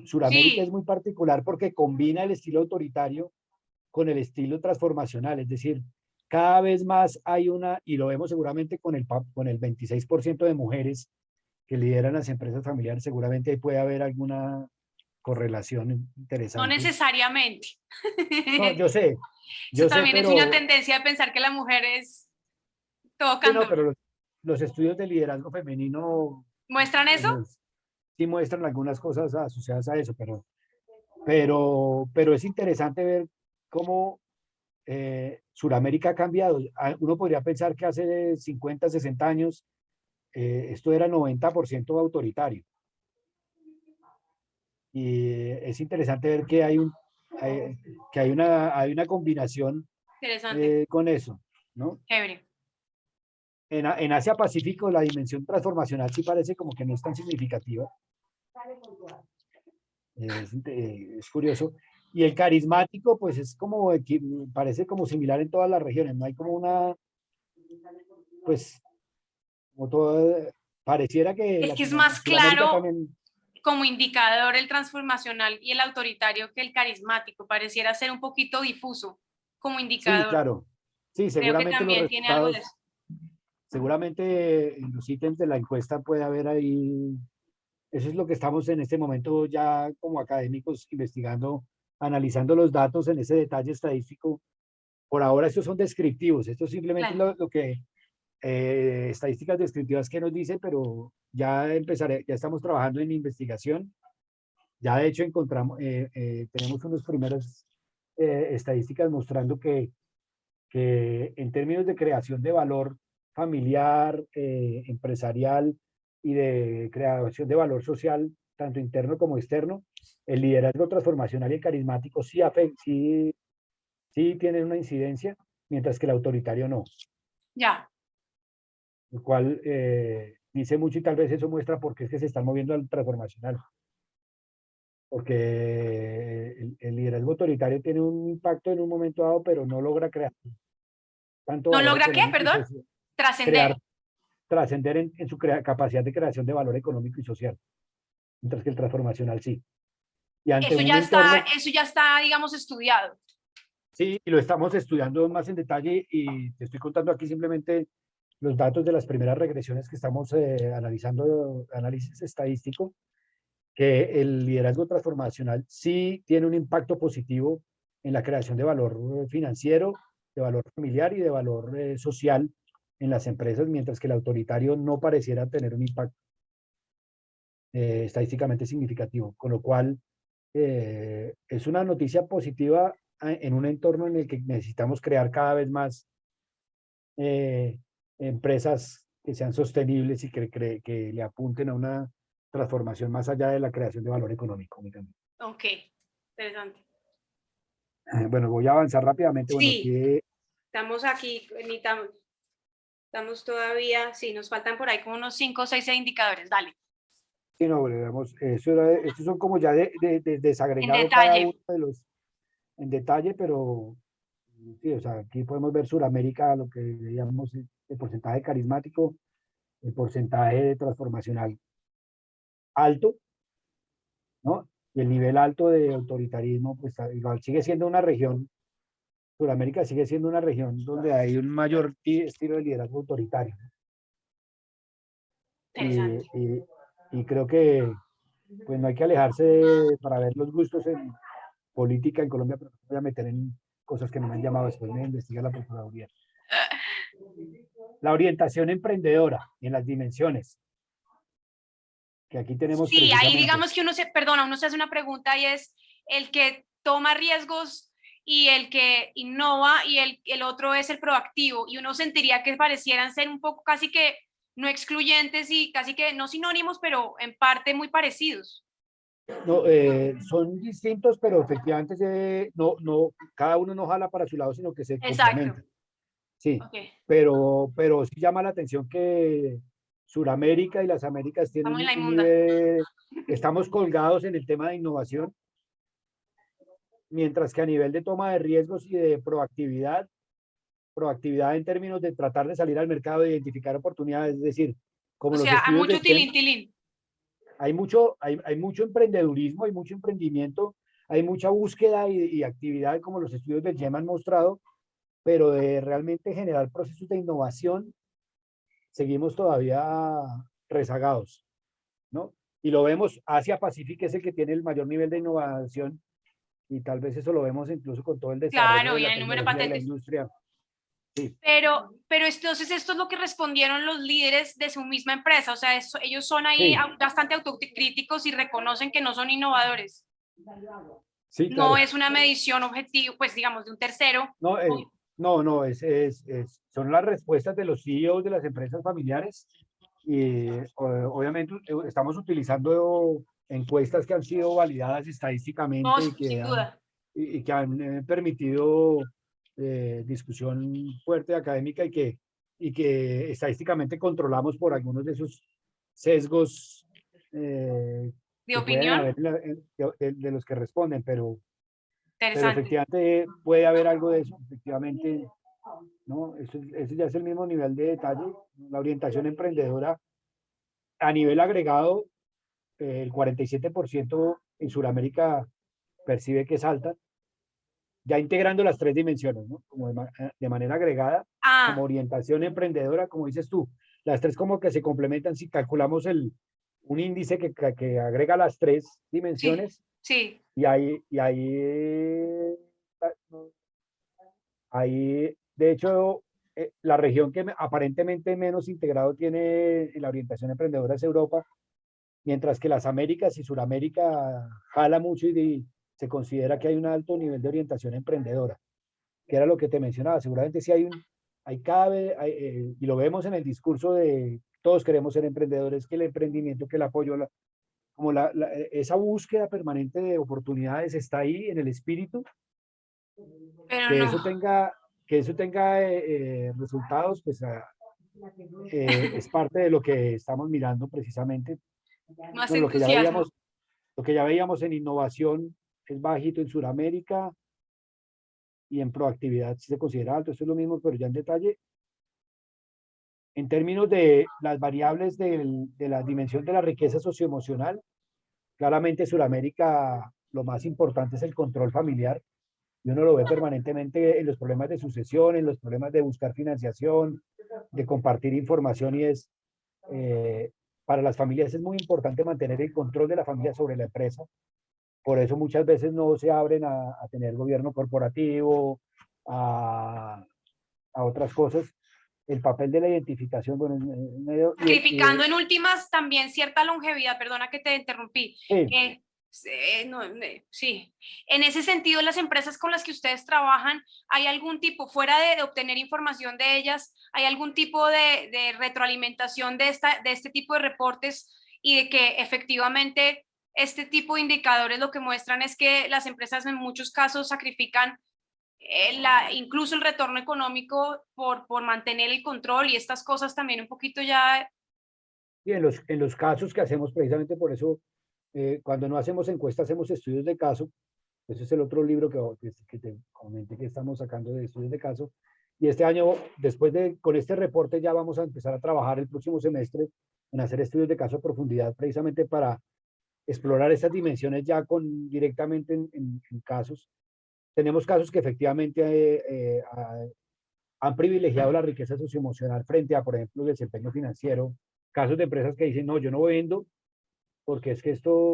Sudamérica es Sí, muy particular porque combina el estilo autoritario con el estilo transformacional, es decir, cada vez más hay y lo vemos seguramente con el 26% de mujeres que lideran las empresas familiares, seguramente ahí puede haber alguna correlación no interesante. necesariamente. No, Eso yo sé, también es una pero, tendencia de pensar que la mujer es todo sí, no, candor. pero los estudios de liderazgo femenino ¿Muestran eso? sí muestran algunas cosas asociadas a eso, pero es interesante ver cómo Sudamérica ha cambiado. Uno podría pensar que hace 50, 60 años esto era 90% autoritario. Y es interesante ver que que hay una combinación Interesante. con eso, ¿no? Chévere. En Asia Pacífico la dimensión transformacional sí parece como que no es tan significativa. Es curioso. Y el carismático, pues es como, parece como similar en todas las regiones. No hay como pues, como todo, pareciera que Es que es más Sudamérica claro también, como indicador el transformacional y el autoritario que el carismático. Pareciera ser un poquito difuso como sí, indicador. claro. Sí, Creo que seguramente los también tiene algo de eso. resultados, seguramente en los ítems de la encuesta puede haber ahí, eso es lo que estamos en este momento ya como académicos investigando, analizando los datos en ese detalle estadístico. Por ahora estos son descriptivos, esto simplemente es Claro. lo que estadísticas descriptivas que nos dicen, pero ya estamos trabajando en investigación. Ya de hecho tenemos unas primeras estadísticas mostrando que en términos de creación de valor familiar, empresarial y de creación de valor social, tanto interno como externo, el liderazgo transformacional y el carismático sí tienen una incidencia, mientras que el autoritario no, Ya. lo cual dice mucho y tal vez eso muestra por qué es que se están moviendo al transformacional, porque el liderazgo autoritario tiene un impacto en un momento dado, pero no logra crear tanto ¿No valor logra qué? económico y Perdón. social, Trascender. crear, trascender en su capacidad de creación de valor económico y social, mientras que el transformacional sí. Y ante un entorno, Eso ya está, digamos, estudiado. sí, y lo estamos estudiando más en detalle y te estoy contando aquí simplemente los datos de las primeras regresiones que estamos analizando, análisis estadístico, que el liderazgo transformacional sí tiene un impacto positivo en la creación de valor financiero, de valor familiar y de valor social en las empresas, mientras que el autoritario no pareciera tener un impacto estadísticamente significativo, con lo cual es una noticia positiva en un entorno en el que necesitamos crear cada vez más eh, empresas que sean sostenibles y que le apunten a una transformación más allá de la creación de valor económico únicamente. Ok. Interesante. Bueno, voy a avanzar rápidamente. Bueno, Sí, aquí estamos aquí, estamos todavía, sí, nos faltan por ahí como unos 5 o 6 indicadores. Dale. sí, no, digamos, estos son como ya En desagregado cada detalle. uno de los en detalle, pero sí, o sea, aquí podemos ver Sudamérica, lo que veíamos el porcentaje carismático, el porcentaje transformacional alto, ¿no? Y el nivel alto de autoritarismo, pues igual sigue siendo una región, Sudamérica sigue siendo una región donde hay un mayor estilo de liderazgo autoritario. Interesante. Y creo que pues no hay que alejarse para ver los gustos en política en Colombia, pero no voy a meter en cosas que no me han llamado, después me investiga la Procuraduría. La orientación emprendedora en las dimensiones, que aquí tenemos Sí, ahí precisamente. digamos que uno se hace una pregunta y es el que toma riesgos y el que innova y el otro es el proactivo y uno sentiría que parecieran ser un poco casi que no excluyentes y casi que no sinónimos, pero en parte muy parecidos. No, son distintos, pero efectivamente cada uno no jala para su lado, sino que se Exacto. complementan. Sí, Okay. pero sí llama la atención que Suramérica y las Américas Estamos en tienen la un inmunda. nivel, estamos colgados en el tema de innovación, mientras que a nivel de toma de riesgos y de proactividad en términos de tratar de salir al mercado e identificar oportunidades, es decir, como O los sea, hay estudios mucho decían, tilín. hay mucho emprendedurismo, hay mucho emprendimiento, hay mucha búsqueda y actividad, como los estudios del GEM han mostrado, pero de realmente generar procesos de innovación, seguimos todavía rezagados, ¿no? Y lo vemos, Asia-Pacífico es el que tiene el mayor nivel de innovación y tal vez eso lo vemos incluso con todo el desarrollo Claro, de y la el número de tecnología y la patentes. industria. Sí, Pero entonces esto es lo que respondieron los líderes de su misma empresa, o sea, ellos son ahí sí, bastante autocríticos y reconocen que no son innovadores. sí, No claro. es una medición objetiva, pues digamos, de un tercero. No, no, son las respuestas de los CEOs de las empresas familiares y obviamente estamos utilizando encuestas que han sido validadas No, estadísticamente sin duda. y que han permitido discusión fuerte académica y que estadísticamente controlamos por algunos de esos sesgos De que pueden opinión, haber de los que responden, pero interesante. efectivamente puede haber algo de eso, efectivamente, ¿no? Eso ya es el mismo nivel de detalle. La orientación emprendedora a nivel agregado, el 47% en Sudamérica percibe que es alta, ya integrando las tres dimensiones, ¿no? Como de manera agregada, como Ah, orientación emprendedora, como dices tú, las tres como que se complementan si calculamos un índice que agrega las tres sí, dimensiones sí, y ahí, de hecho, la región que aparentemente menos integrado tiene en la orientación emprendedora es Europa, mientras que las Américas y Suramérica jala mucho y se considera que hay un alto nivel de orientación emprendedora, que era lo que te mencionaba. Seguramente sí hay cada vez, y lo vemos en el discurso de todos queremos ser emprendedores, que el emprendimiento, que el apoyo, esa búsqueda permanente de oportunidades está ahí en el espíritu. pero Que no, eso tenga, que eso tenga resultados, pues es parte de lo que estamos mirando precisamente. no hace Bueno, entusiasmo. lo que ya veíamos en innovación es bajito en Sudamérica y en proactividad sí se considera alto. Esto es lo mismo, pero ya en detalle. En términos de las variables de la dimensión de la riqueza socioemocional, claramente Sudamérica lo más importante es el control familiar. Y uno lo ve permanentemente en los problemas de sucesión, en los problemas de buscar financiación, de compartir información y para las familias es muy importante mantener el control de la familia sobre la empresa. Por eso muchas veces no se abren a tener gobierno corporativo, a, a otras cosas. El papel de la identificación, bueno, Sacrificando en últimas también cierta longevidad, perdona que te interrumpí. sí, No, sí, en ese sentido, las empresas con las que ustedes trabajan, ¿hay algún tipo, fuera de obtener información de ellas, hay algún tipo de retroalimentación de este tipo de reportes y de que efectivamente este tipo de indicadores lo que muestran es que las empresas en muchos casos sacrifican incluso el retorno económico por mantener el control y estas cosas también un poquito ya. y en los casos que hacemos, precisamente por eso, cuando no hacemos encuestas, hacemos estudios de caso. Ese es el otro libro que te comenté que estamos sacando de estudios de caso. Y este año, con este reporte, ya vamos a empezar a trabajar el próximo semestre en hacer estudios de caso a profundidad, precisamente para explorar estas dimensiones ya directamente en casos. Tenemos casos que efectivamente han privilegiado la riqueza socioemocional frente a, por ejemplo, el desempeño financiero. Casos de empresas que dicen, no, yo no vendo porque es que esto,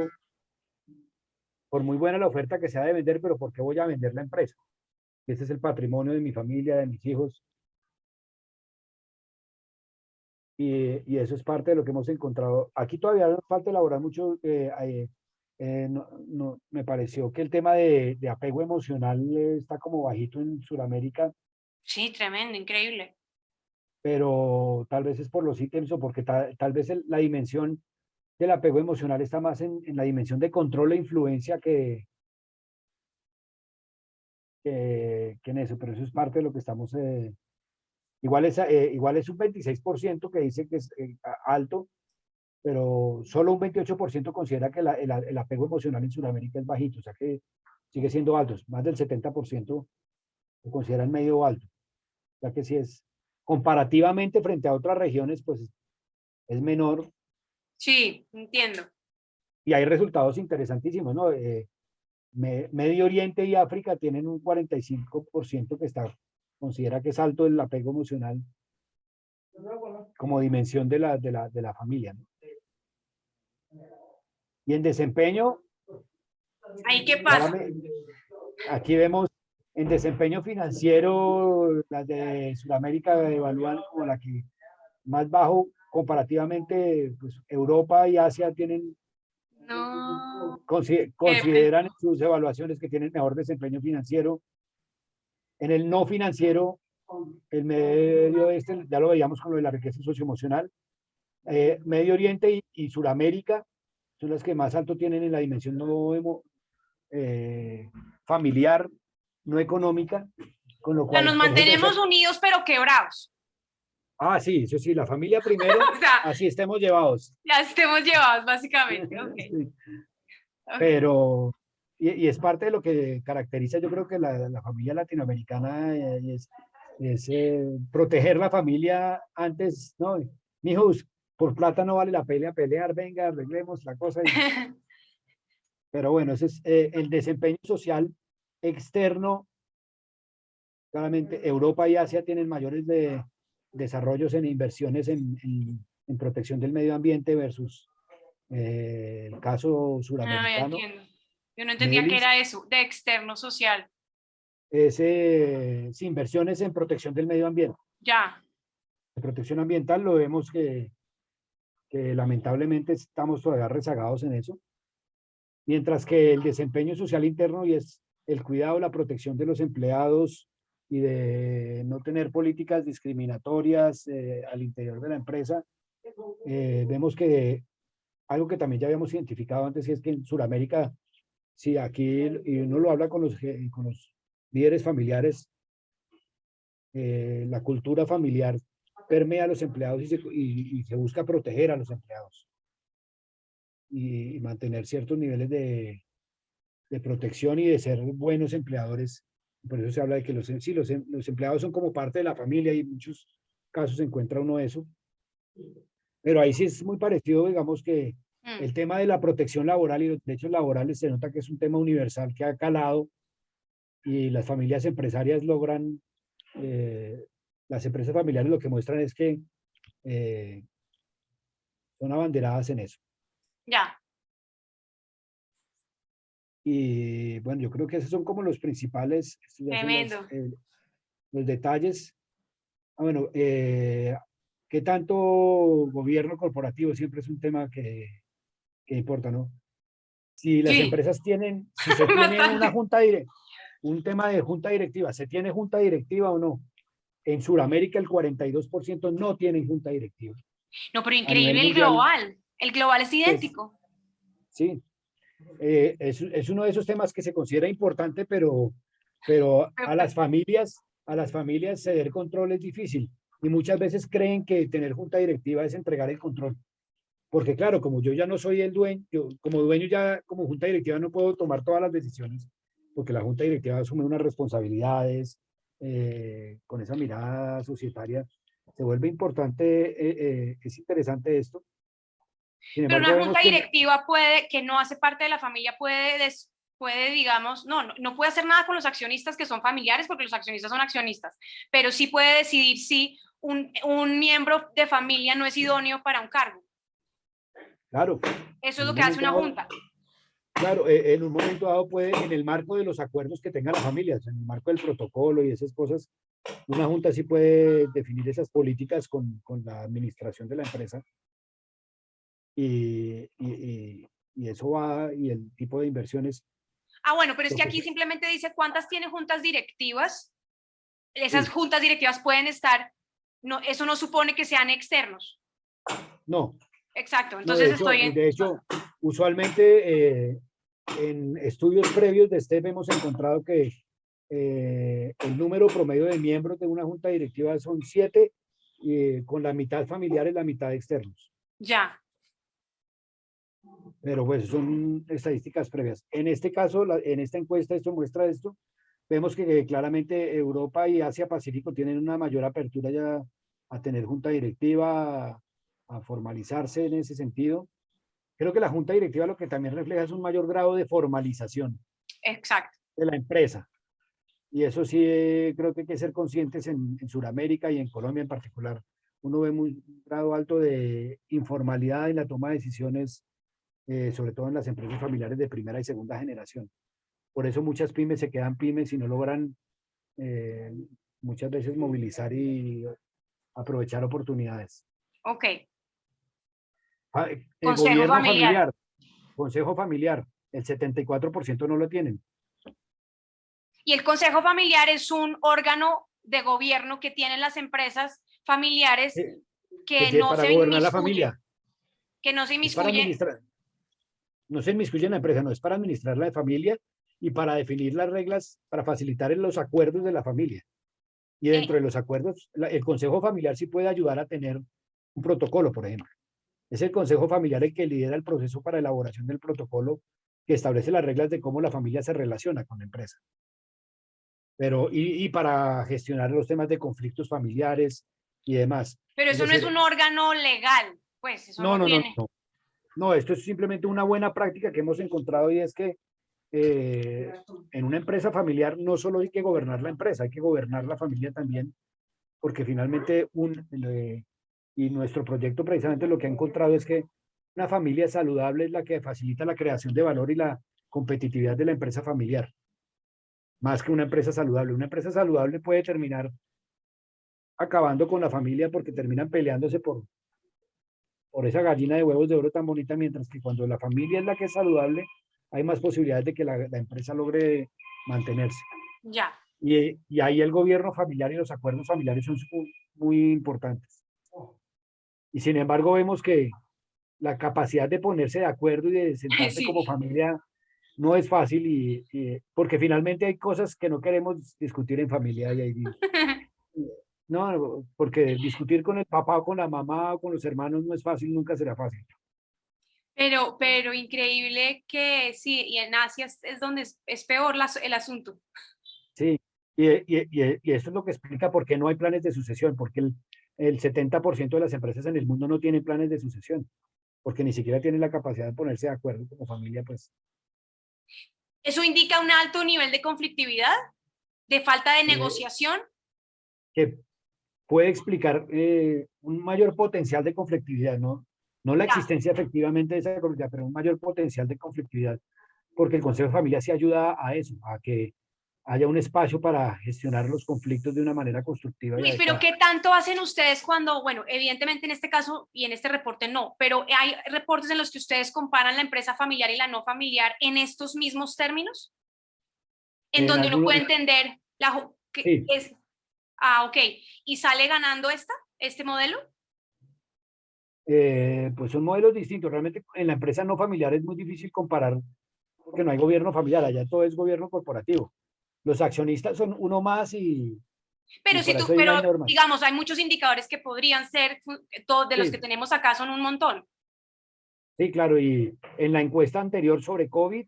por muy buena la oferta que sea de vender, pero ¿por qué voy a vender la empresa? Este es el patrimonio de mi familia, de mis hijos. Y eso es parte de lo que hemos encontrado. Aquí todavía nos falta elaborar mucho. Me pareció que el tema de apego emocional está como bajito en Sudamérica, Sí, tremendo, increíble. pero tal vez es por los ítems o porque tal vez la dimensión del apego emocional está más en la dimensión de control e influencia que en eso, pero eso es parte de lo que estamos. Igual es un 26% que dice que es alto, pero solo un 28% considera que el apego emocional en Sudamérica es bajito, o sea que sigue siendo alto, más del 70% lo consideran medio alto, o sea que sí es, comparativamente frente a otras regiones, pues es menor Sí, entiendo. y hay resultados interesantísimos, ¿no? Medio Oriente y África tienen un 45% que considera que es alto el apego emocional como dimensión de la familia, ¿no? Y en desempeño, ¿Ahí qué pasa? aquí vemos en desempeño financiero, las de Sudamérica evalúan como la que más bajo comparativamente, pues Europa y Asia tienen, No, jefe. consideran en sus evaluaciones que tienen mejor desempeño financiero. En el no financiero, el medio ya lo veíamos con lo de la riqueza socioemocional. Medio Oriente y Suramérica son las que más alto tienen en la dimensión familiar, no económica, con lo O sea, nos cual, por ejemplo, mantenemos unidos pero quebrados. sí, eso sí, la familia primero, O sea, así estemos llevados. ya estemos llevados, básicamente. Ok, Sí, ok. pero, y es parte de lo que caracteriza, yo creo que la familia latinoamericana es proteger la familia antes, ¿no? Mijos, por plata no vale la pelea pelear, venga, arreglemos la cosa. Pero bueno, ese es el desempeño social externo. Claramente, Europa y Asia tienen mayores desarrollos en inversiones en protección del medio ambiente versus el caso Ah, ya suramericano. entiendo. Yo no entendía Middle qué East era eso, de externo social. es sí, inversiones en protección del medio ambiente. Ya. En protección ambiental lo vemos que lamentablemente estamos todavía rezagados en eso, mientras que el desempeño social interno y es el cuidado, la protección de los empleados y de no tener políticas discriminatorias al interior de la empresa, vemos que algo que también ya habíamos identificado antes y es que en Sudamérica, sí, aquí y uno lo habla con los líderes familiares, la cultura familiar permea a los empleados y se busca proteger a los empleados y mantener ciertos niveles de protección y de ser buenos empleadores. Por eso se habla de que sí, los empleados son como parte de la familia y en muchos casos se encuentra uno eso. Pero ahí sí es muy parecido, digamos que Mm. el tema de la protección laboral y los derechos laborales se nota que es un tema universal que ha calado y las familias empresarias logran, las empresas familiares lo que muestran es que eh, son abanderadas en eso. Ya. Y bueno, yo creo que esos son como los principales, estos ya son Tremendo. los detalles. Bueno, ¿qué tanto gobierno corporativo? Siempre es un tema que importa, ¿no? Si las Sí, empresas si se tiene una bastante. un tema de junta directiva, ¿se tiene junta directiva o no? En Sudamérica el 42% no tienen junta directiva. No, pero A nivel increíble el mundial, global. El global es pues idéntico. sí, es uno de esos temas que se considera importante, pero a las familias ceder control es difícil y muchas veces creen que tener junta directiva es entregar el control. Porque claro, como yo ya no soy el dueño, yo como dueño ya como junta directiva no puedo tomar todas las decisiones, porque la junta directiva asume unas responsabilidades, con esa mirada societaria, se vuelve importante, es interesante esto. Sin Pero embargo, una vemos junta que directiva puede, que no hace parte de la familia, puede, digamos, no puede hacer nada con los accionistas que son familiares, porque los accionistas son accionistas, pero sí puede decidir si un miembro de familia no es idóneo para un cargo. claro, Eso es en lo un que hace momento una dado, junta. claro, en un momento dado puede, en el marco de los acuerdos que tengan las familias, en el marco del protocolo y esas cosas, una junta sí puede definir esas políticas con la administración de la empresa y, y, y eso va, y el tipo de inversiones. Ah, bueno, pero es Lo que que aquí simplemente dice cuántas tiene juntas directivas. Esas sí, juntas directivas pueden estar, no, eso no supone que sean externos. no, Exacto, no, entonces estoy en... de hecho, usualmente en estudios previos de STEP hemos encontrado que el número promedio de miembros de una junta directiva son 7, con la mitad familiares, la mitad externos. Ya. Pero pues son estadísticas previas. En este caso, en esta encuesta, esto muestra esto. Vemos que claramente Europa y Asia-Pacífico tienen una mayor apertura ya a tener junta directiva, a formalizarse en ese sentido. Creo que la junta directiva lo que también refleja es un mayor grado de formalización Exacto. de la empresa. Y eso sí, creo que hay que ser conscientes en Sudamérica y en Colombia en particular. Uno ve un grado alto de informalidad en la toma de decisiones, sobre todo en las empresas familiares de primera y segunda generación. Por eso muchas pymes se quedan pymes y no logran eh, muchas veces movilizar y aprovechar oportunidades. Ok. Consejo Gobierno familiar. familiar, consejo familiar, el 74% no lo tienen. Y el consejo familiar es un órgano de gobierno que tienen las empresas familiares Eh, que no para se gobernar la inmiscuye, familia, que no se es para inmiscuye. administrar, no se inmiscuye en la empresa, no, es para administrar la familia y para definir las reglas, para facilitar los acuerdos de la familia. Y dentro de los acuerdos, el consejo familiar sí puede ayudar a tener un protocolo, por ejemplo. Es el consejo familiar el que lidera el proceso para elaboración del protocolo que establece las reglas de cómo la familia se relaciona con la empresa. Pero, y para gestionar los temas de conflictos familiares y demás. Pero Es eso no es decir, un órgano legal, pues eso no, no no, no, tiene. no. No, esto es simplemente una buena práctica que hemos encontrado y es que eh, en una empresa familiar no solo hay que gobernar la empresa, hay que gobernar la familia también, porque finalmente y nuestro proyecto precisamente lo que ha encontrado es que una familia saludable es la que facilita la creación de valor y la competitividad de la empresa familiar, más que una empresa saludable. Una empresa saludable puede terminar acabando con la familia porque terminan peleándose por esa gallina de huevos de oro tan bonita, mientras que cuando la familia es la que es saludable, hay más posibilidades de que la empresa logre mantenerse. Ya. Y ahí el gobierno familiar y los acuerdos familiares son muy importantes. Y sin embargo vemos que la capacidad de ponerse de acuerdo y de sentarse Sí. como familia no es fácil porque finalmente hay cosas que no queremos discutir en familia no, porque discutir con el papá o con la mamá o con los hermanos no es fácil, nunca será fácil. Pero increíble que sí, y en Asia es donde es peor el asunto. Sí, y esto es lo que explica por qué no hay planes de sucesión, porque el 70% de las empresas en el mundo no tienen planes de sucesión, porque ni siquiera tienen la capacidad de ponerse de acuerdo como familia, pues. Eso indica un alto nivel de conflictividad, de falta de eh, negociación. que puede explicar un mayor potencial de conflictividad, ¿no? No la Ya. existencia efectivamente de esa conflictividad, pero un mayor potencial de conflictividad, porque el Consejo de Familia sí ayuda a eso, a que haya un espacio para gestionar los conflictos de una manera constructiva y Luis, pero adecuada. ¿qué tanto hacen ustedes cuando, bueno, evidentemente en este caso y en este reporte no, pero hay reportes en los que ustedes comparan la empresa familiar y la no familiar en estos mismos términos, en En donde uno algunos, puede entender que sí, es, ok, y sale ganando este modelo? pues son modelos distintos. Realmente en la empresa no familiar es muy difícil comparar porque no hay gobierno familiar, allá todo es gobierno corporativo. Los accionistas son uno más y por eso ahí no hay Pero normas. digamos, hay muchos indicadores que podrían ser, todos de los que Sí, tenemos acá son un montón. sí, claro. Y en la encuesta anterior sobre COVID,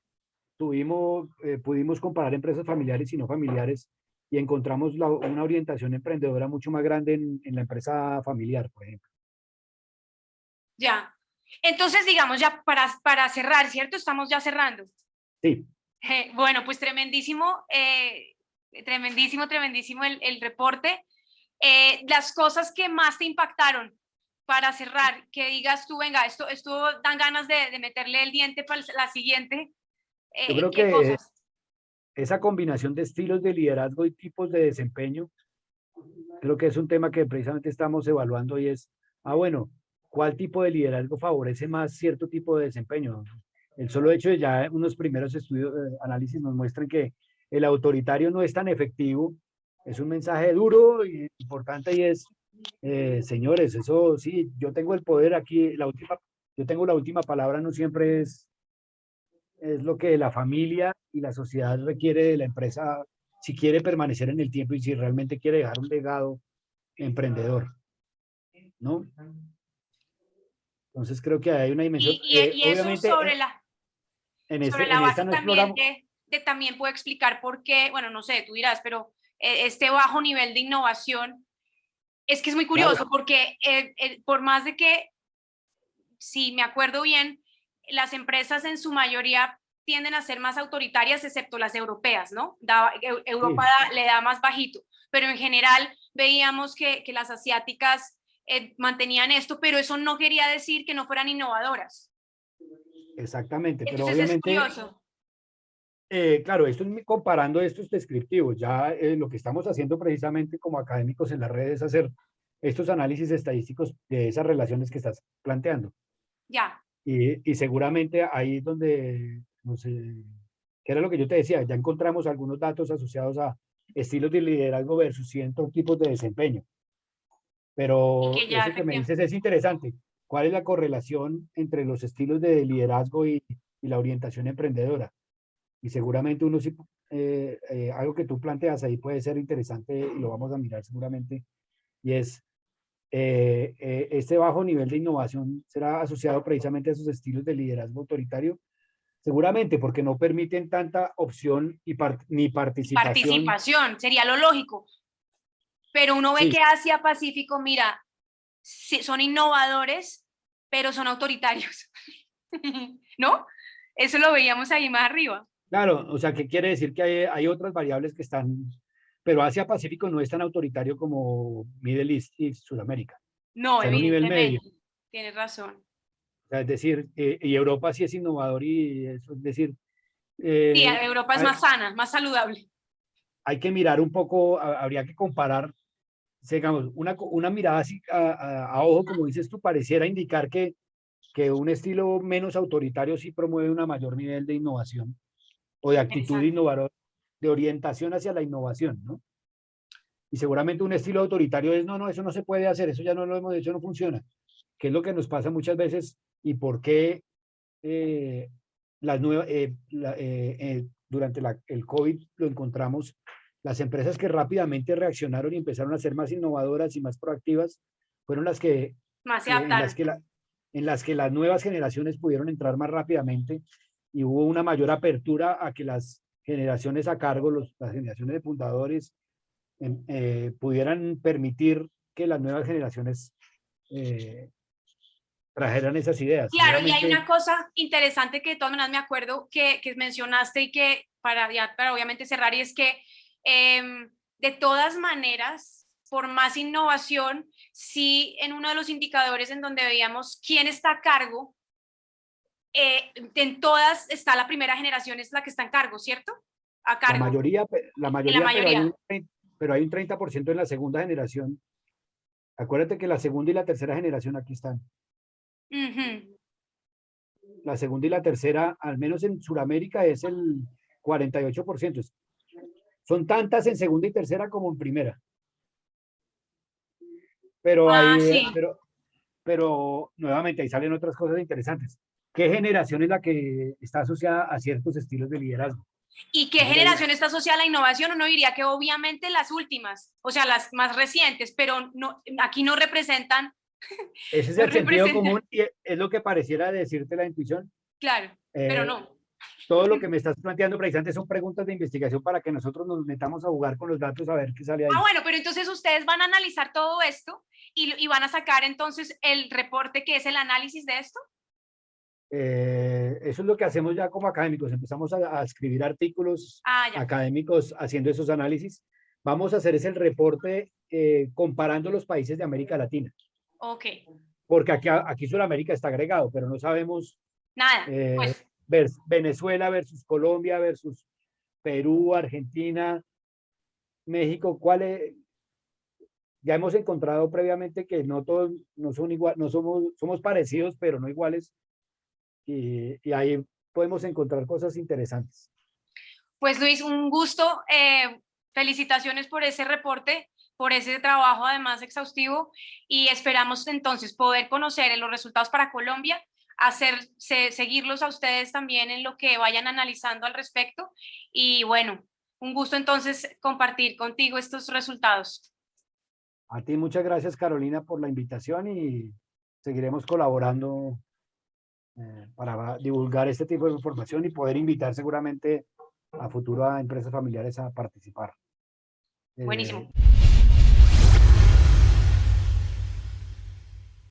pudimos comparar empresas familiares y no familiares y encontramos una orientación emprendedora mucho más grande en la empresa familiar, por ejemplo. Ya. Entonces, digamos, ya para cerrar, ¿cierto? Estamos ya cerrando. Sí. Bueno, pues tremendísimo, tremendísimo el reporte. Las cosas que más te impactaron para cerrar, que digas tú, venga, esto dan ganas de meterle el diente para la siguiente. Yo creo ¿Qué que cosas? esa combinación de estilos de liderazgo y tipos de desempeño, creo que es un tema que precisamente estamos evaluando y es, bueno, ¿cuál tipo de liderazgo favorece más cierto tipo de desempeño? El solo hecho de ya unos primeros estudios, análisis nos muestran que el autoritario no es tan efectivo, es un mensaje duro y importante y es, señores, eso sí, yo tengo el poder aquí, yo tengo la última palabra, no siempre es lo que la familia y la sociedad requiere de la empresa si quiere permanecer en el tiempo y si realmente quiere dejar un legado emprendedor, ¿no? Entonces creo que hay una dimensión, Y eso obviamente sobre en la esta base no también exploramos, de también puedo explicar por qué, bueno, no sé, tú dirás, pero este bajo nivel de innovación es que es muy claro, curioso porque por más de que, si me acuerdo bien, las empresas en su mayoría tienden a ser más autoritarias, excepto las europeas, ¿no? Europa sí, le da más bajito, pero en general veíamos que las asiáticas mantenían esto, pero eso no quería decir que no fueran innovadoras. exactamente, pero Entonces es obviamente, curioso. claro, esto es comparando estos descriptivos, ya lo que estamos haciendo precisamente como académicos en las redes es hacer estos análisis estadísticos de esas relaciones que estás planteando. Ya. Y seguramente ahí es donde, no sé, que era lo que yo te decía, ya encontramos algunos datos asociados a estilos de liderazgo versus ciertos tipos de desempeño. Y Pero que ya eso que me efectivamente. dices es interesante. ¿Cuál es la correlación entre los estilos de liderazgo y la orientación emprendedora? Y seguramente uno sí, algo que tú planteas ahí puede ser interesante y lo vamos a mirar seguramente, y es este bajo nivel de innovación será asociado precisamente a esos estilos de liderazgo autoritario. Seguramente, porque no permiten tanta opción ni participación. Participación, sería lo lógico. Pero uno ve Sí, que Asia Pacífico, mira, sí, son innovadores, pero son autoritarios. ¿No? Eso lo veíamos ahí más arriba. claro, o sea, ¿qué quiere decir? Que hay otras variables que están, pero Asia-Pacífico no es tan autoritario como Middle East y Sudamérica. No, Está en un nivel medio. evidentemente. Tienes razón. O sea, es decir, y Europa sí es innovador y eso, es decir, Sí, eh, Europa es hay, más sana, más saludable. hay que mirar un poco, habría que comparar, digamos, una mirada así a ojo, como dices tú, pareciera indicar que un estilo menos autoritario sí promueve un mayor nivel de innovación o de actitud Interesante. innovadora, de orientación hacia la innovación, ¿no? Y seguramente un estilo autoritario es, no, no, eso no se puede hacer, eso ya no lo hemos hecho, no funciona. ¿Qué es lo que nos pasa muchas veces y por qué las nuevas, durante el COVID lo encontramos, las empresas que rápidamente reaccionaron y empezaron a ser más innovadoras y más proactivas, fueron las que, Más se en las adaptaron. que en las que las nuevas generaciones pudieron entrar más rápidamente y hubo una mayor apertura a que las generaciones a cargo, las generaciones de fundadores, pudieran permitir que las nuevas generaciones eh, trajeran esas ideas. Claro, y hay Seguramente, una cosa interesante que de todas maneras me acuerdo que mencionaste y que para obviamente cerrar, y es que de todas maneras, por más innovación, sí en uno de los indicadores en donde veíamos quién está a cargo, en todas está la primera generación, es la que está en cargo, ¿cierto? A cargo, la en la mayoría, mayoría. pero hay un 30% en la segunda generación. Acuérdate que la segunda y la tercera generación aquí están. Ujú. La segunda y la tercera, al menos en Sudamérica, es el 48%. Son tantas en segunda y tercera como en primera. Pero Ah, hay, sí. pero nuevamente ahí salen otras cosas interesantes. ¿Qué generación es la que está asociada a ciertos estilos de liderazgo? ¿Y qué Entonces, ahí, generación está asociada a la innovación? Uno diría que obviamente las últimas, o sea, las más recientes, pero no, aquí no representan, ese es no el sentido representan, común y es lo que pareciera decirte la intuición. claro, pero Eh, no. todo lo que me estás planteando precisamente son preguntas de investigación para que nosotros nos metamos a jugar con los datos a ver qué sale ahí. Ah, bueno, pero entonces ustedes van a analizar todo esto y van a sacar entonces el reporte que es el análisis de esto. Eso es lo que hacemos ya como académicos. Empezamos a escribir artículos Ah, ya. académicos haciendo esos análisis. Vamos a hacer ese reporte comparando los países de América Latina. Ok. Porque aquí Sudamérica está agregado, pero no sabemos Nada, pues. Venezuela versus Colombia versus Perú, Argentina, México. Ya hemos encontrado previamente que no todos no son igual, no somos parecidos, pero no iguales. Y ahí podemos encontrar cosas interesantes. Pues Luis, un gusto. Felicitaciones por ese reporte, por ese trabajo además exhaustivo y esperamos entonces poder conocer los resultados para Colombia, seguirlos a ustedes también en lo que vayan analizando al respecto y bueno, un gusto entonces compartir contigo estos resultados. A ti muchas gracias, Carolina, por la invitación y seguiremos colaborando para divulgar este tipo de información y poder invitar seguramente a futuro a empresas familiares a participar. Buenísimo.